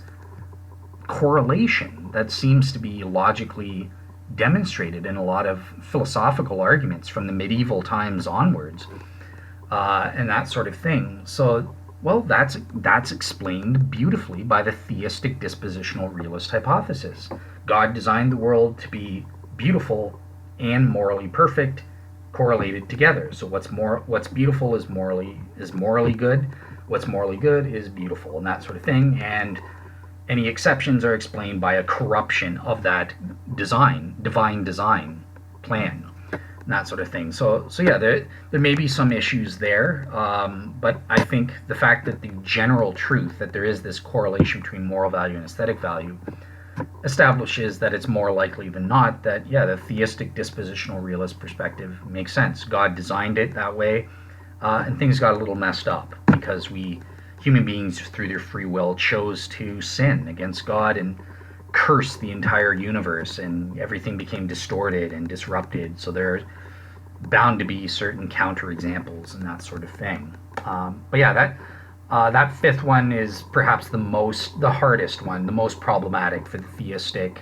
correlation that seems to be logically demonstrated in a lot of philosophical arguments from the medieval times onwards, and that sort of thing. So, that's explained beautifully by the Theistic Dispositional Realist hypothesis. God designed the world to be beautiful and morally perfect, correlated together. So what's beautiful is morally good. What's morally good is beautiful, and that sort of thing. And any exceptions are explained by a corruption of that divine design plan, and that sort of thing. So yeah, there may be some issues there, but I think the fact that the general truth that there is this correlation between moral value and aesthetic value establishes that it's more likely than not that, the theistic dispositional realist perspective makes sense. God designed it that way, and things got a little messed up because human beings, through their free will, chose to sin against God and curse the entire universe, and everything became distorted and disrupted. So there's bound to be certain counterexamples and that sort of thing. That fifth one is perhaps the hardest one, the most problematic for the theistic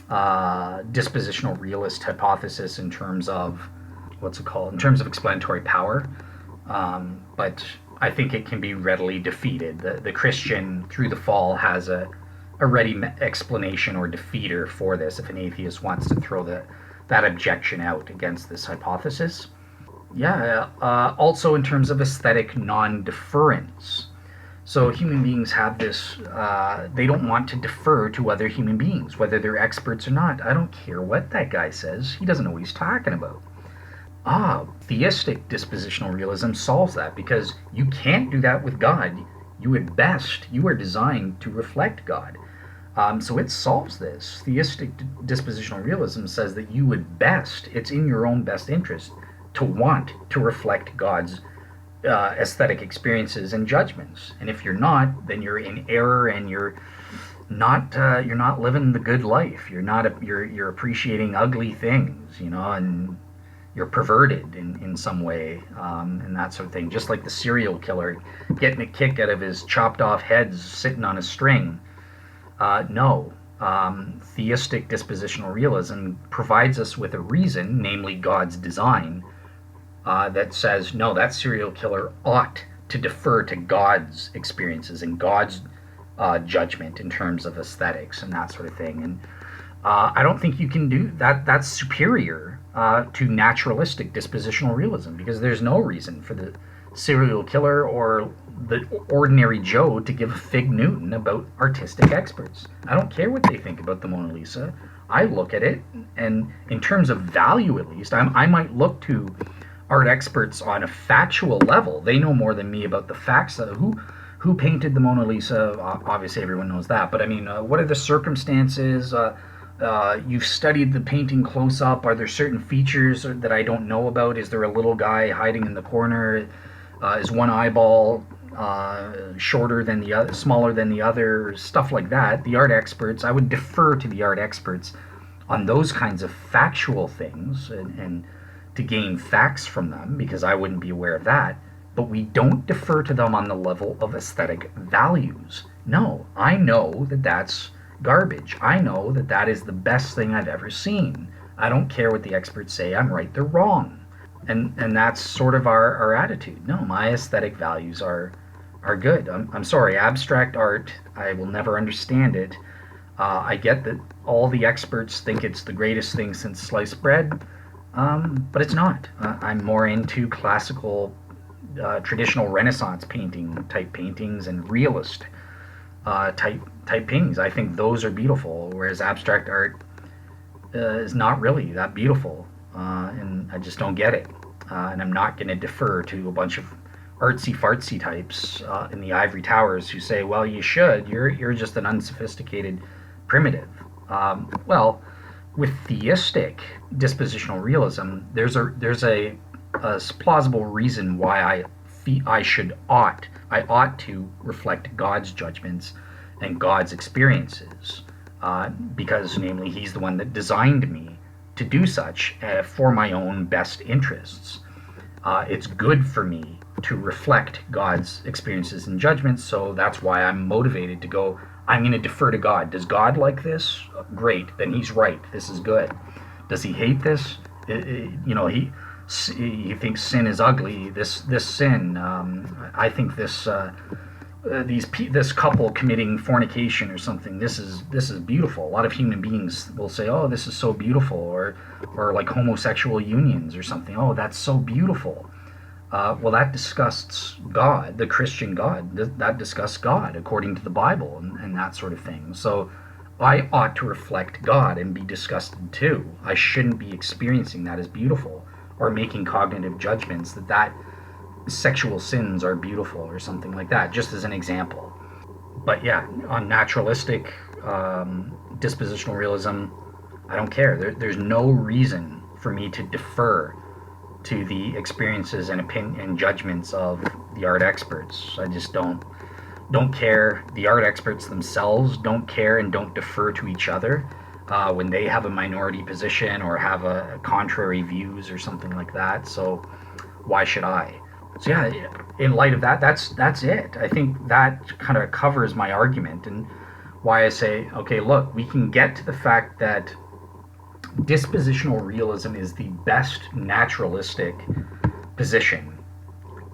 dispositional realist hypothesis in terms of explanatory power. But I think it can be readily defeated. The Christian, through the fall, has a ready explanation or defeater for this if an atheist wants to throw that objection out against this hypothesis. Also in terms of aesthetic non-deference. So human beings have this, they don't want to defer to other human beings, whether they're experts or not. I don't care what that guy says. He doesn't know what he's talking about. Theistic dispositional realism solves that, because you can't do that with God. You are designed to reflect God. So it solves this. Theistic dispositional realism says that you would best, it's in your own best interest to want to reflect God's aesthetic experiences and judgments. And if you're not, then you're in error and you're not living the good life. You're appreciating ugly things, and you're perverted in some way, and that sort of thing. Just like the serial killer getting a kick out of his chopped off heads sitting on a string. No. Theistic dispositional realism provides us with a reason, namely God's design, that says, no, that serial killer ought to defer to God's experiences and God's judgment in terms of aesthetics and that sort of thing. And I don't think you can do that. That's superior to naturalistic dispositional realism, because there's no reason for the serial killer or the ordinary Joe to give a fig Newton about artistic experts. I don't care what they think about the Mona Lisa. I look at it, and in terms of value at least, I might look to art experts on a factual level. They know more than me about the facts. Who painted the Mona Lisa? Obviously, everyone knows that. But I mean, what are the circumstances? You've studied the painting close up. Are there certain features that I don't know about? Is there a little guy hiding in the corner? Is one eyeball shorter than the other, smaller than the other? Stuff like that. The art experts, I would defer to the art experts on those kinds of factual things and to gain facts from them, because I wouldn't be aware of that. But we don't defer to them on the level of aesthetic values. No, I know that that's garbage. I know that that is the best thing I've ever seen. I don't care what the experts say. I'm right, they're wrong. And that's sort of our attitude. No, my aesthetic values are good. I'm sorry, abstract art, I will never understand it. I get that all the experts think it's the greatest thing since sliced bread, but it's not. I'm more into classical, traditional Renaissance type paintings and realist type paintings. I think those are beautiful, whereas abstract art is not really that beautiful, and I just don't get it. And I'm not going to defer to a bunch of artsy fartsy types in the ivory towers who say, "Well, you should. You're just an unsophisticated primitive." Well, with theistic dispositional realism, there's a plausible reason why I ought to reflect God's judgments and God's experiences, because namely He's the one that designed me to do such for my own best interests. It's good for me to reflect God's experiences and judgments, so that's why I'm motivated to go, I'm going to defer to God. Does God like this? Great, then He's right. This is good. Does He hate this? He thinks sin is ugly. This sin. I think this couple committing fornication or something. This is beautiful. A lot of human beings will say, "Oh, this is so beautiful," or like homosexual unions or something. "Oh, that's so beautiful." Well, that disgusts God, the Christian God. That disgusts God according to the Bible and that sort of thing. So I ought to reflect God and be disgusted too. I shouldn't be experiencing that as beautiful or making cognitive judgments that sexual sins are beautiful or something like that, just as an example. But yeah, on naturalistic dispositional realism, I don't care. There's no reason for me to defer to the experiences and judgments of the art experts. I just don't care. The art experts themselves don't care and don't defer to each other when they have a minority position or have a contrary views or something like that. So why should I? So yeah, in light of that, that's it. I think that kind of covers my argument and why I say, okay, look, we can get to the fact that dispositional realism is the best naturalistic position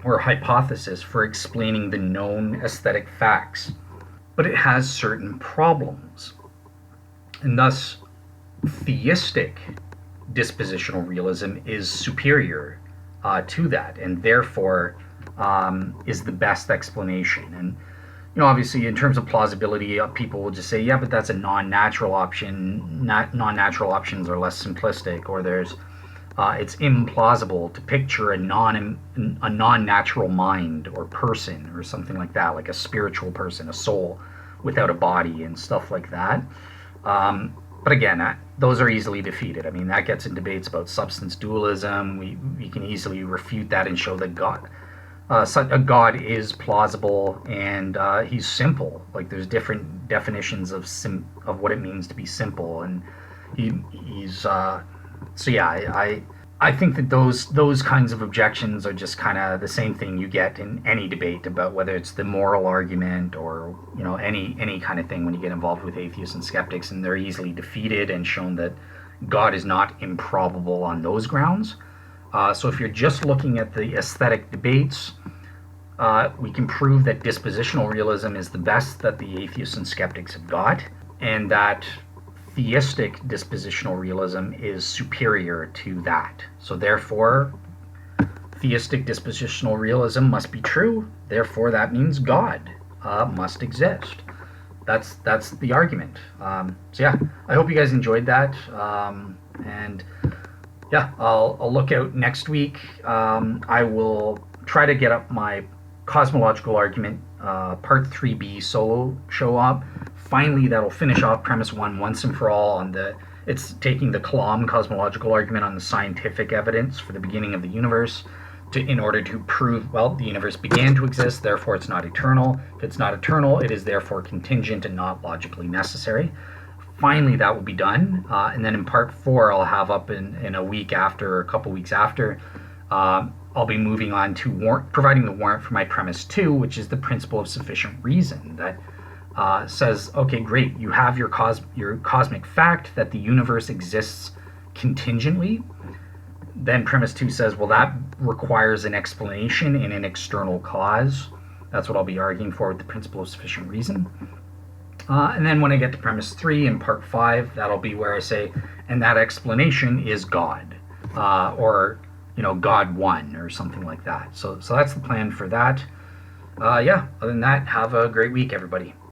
or hypothesis for explaining the known aesthetic facts, but it has certain problems. And thus, theistic dispositional realism is superior to that, and therefore is the best explanation. And obviously, in terms of plausibility, people will just say, yeah, but that's a non-natural option. Non-natural options are less simplistic, or it's implausible to picture a non-natural mind or person or something like that, like a spiritual person, a soul. without a body and stuff like that. But again, those are easily defeated. I mean, that gets in debates about substance dualism. We can easily refute that and show that a God is plausible and he's simple. Like, there's different definitions of what it means to be simple, and he's so yeah. I think that those kinds of objections are just kind of the same thing you get in any debate about whether it's the moral argument or any kind of thing when you get involved with atheists and skeptics, and they're easily defeated and shown that God is not improbable on those grounds. So if you're just looking at the aesthetic debates, we can prove that dispositional realism is the best that the atheists and skeptics have got, and that theistic dispositional realism is superior to that. So therefore, theistic dispositional realism must be true. Therefore, that means God must exist. That's the argument. So yeah, I hope you guys enjoyed that. And yeah, I'll look out next week. I will try to get up my cosmological argument part 3B solo show up. Finally, that'll finish off premise 1 once and for all on it's taking the Kalam cosmological argument on the scientific evidence for the beginning of the universe in order to prove, well, the universe began to exist, therefore it's not eternal. If it's not eternal, it is therefore contingent and not logically necessary. Finally, that will be done. And then in part 4, I'll have up in a week after, or a couple weeks after, I'll be moving on to providing the warrant for my premise 2, which is the principle of sufficient reason that says, okay, great, you have your cosmic fact that the universe exists contingently. Then premise 2 says, well, that requires an explanation in an external cause. That's what I'll be arguing for with the principle of sufficient reason. And then when I get to premise 3 in part 5, that'll be where I say, and that explanation is God, or God one, or something like that. So that's the plan for that. Yeah, other than that, have a great week, everybody.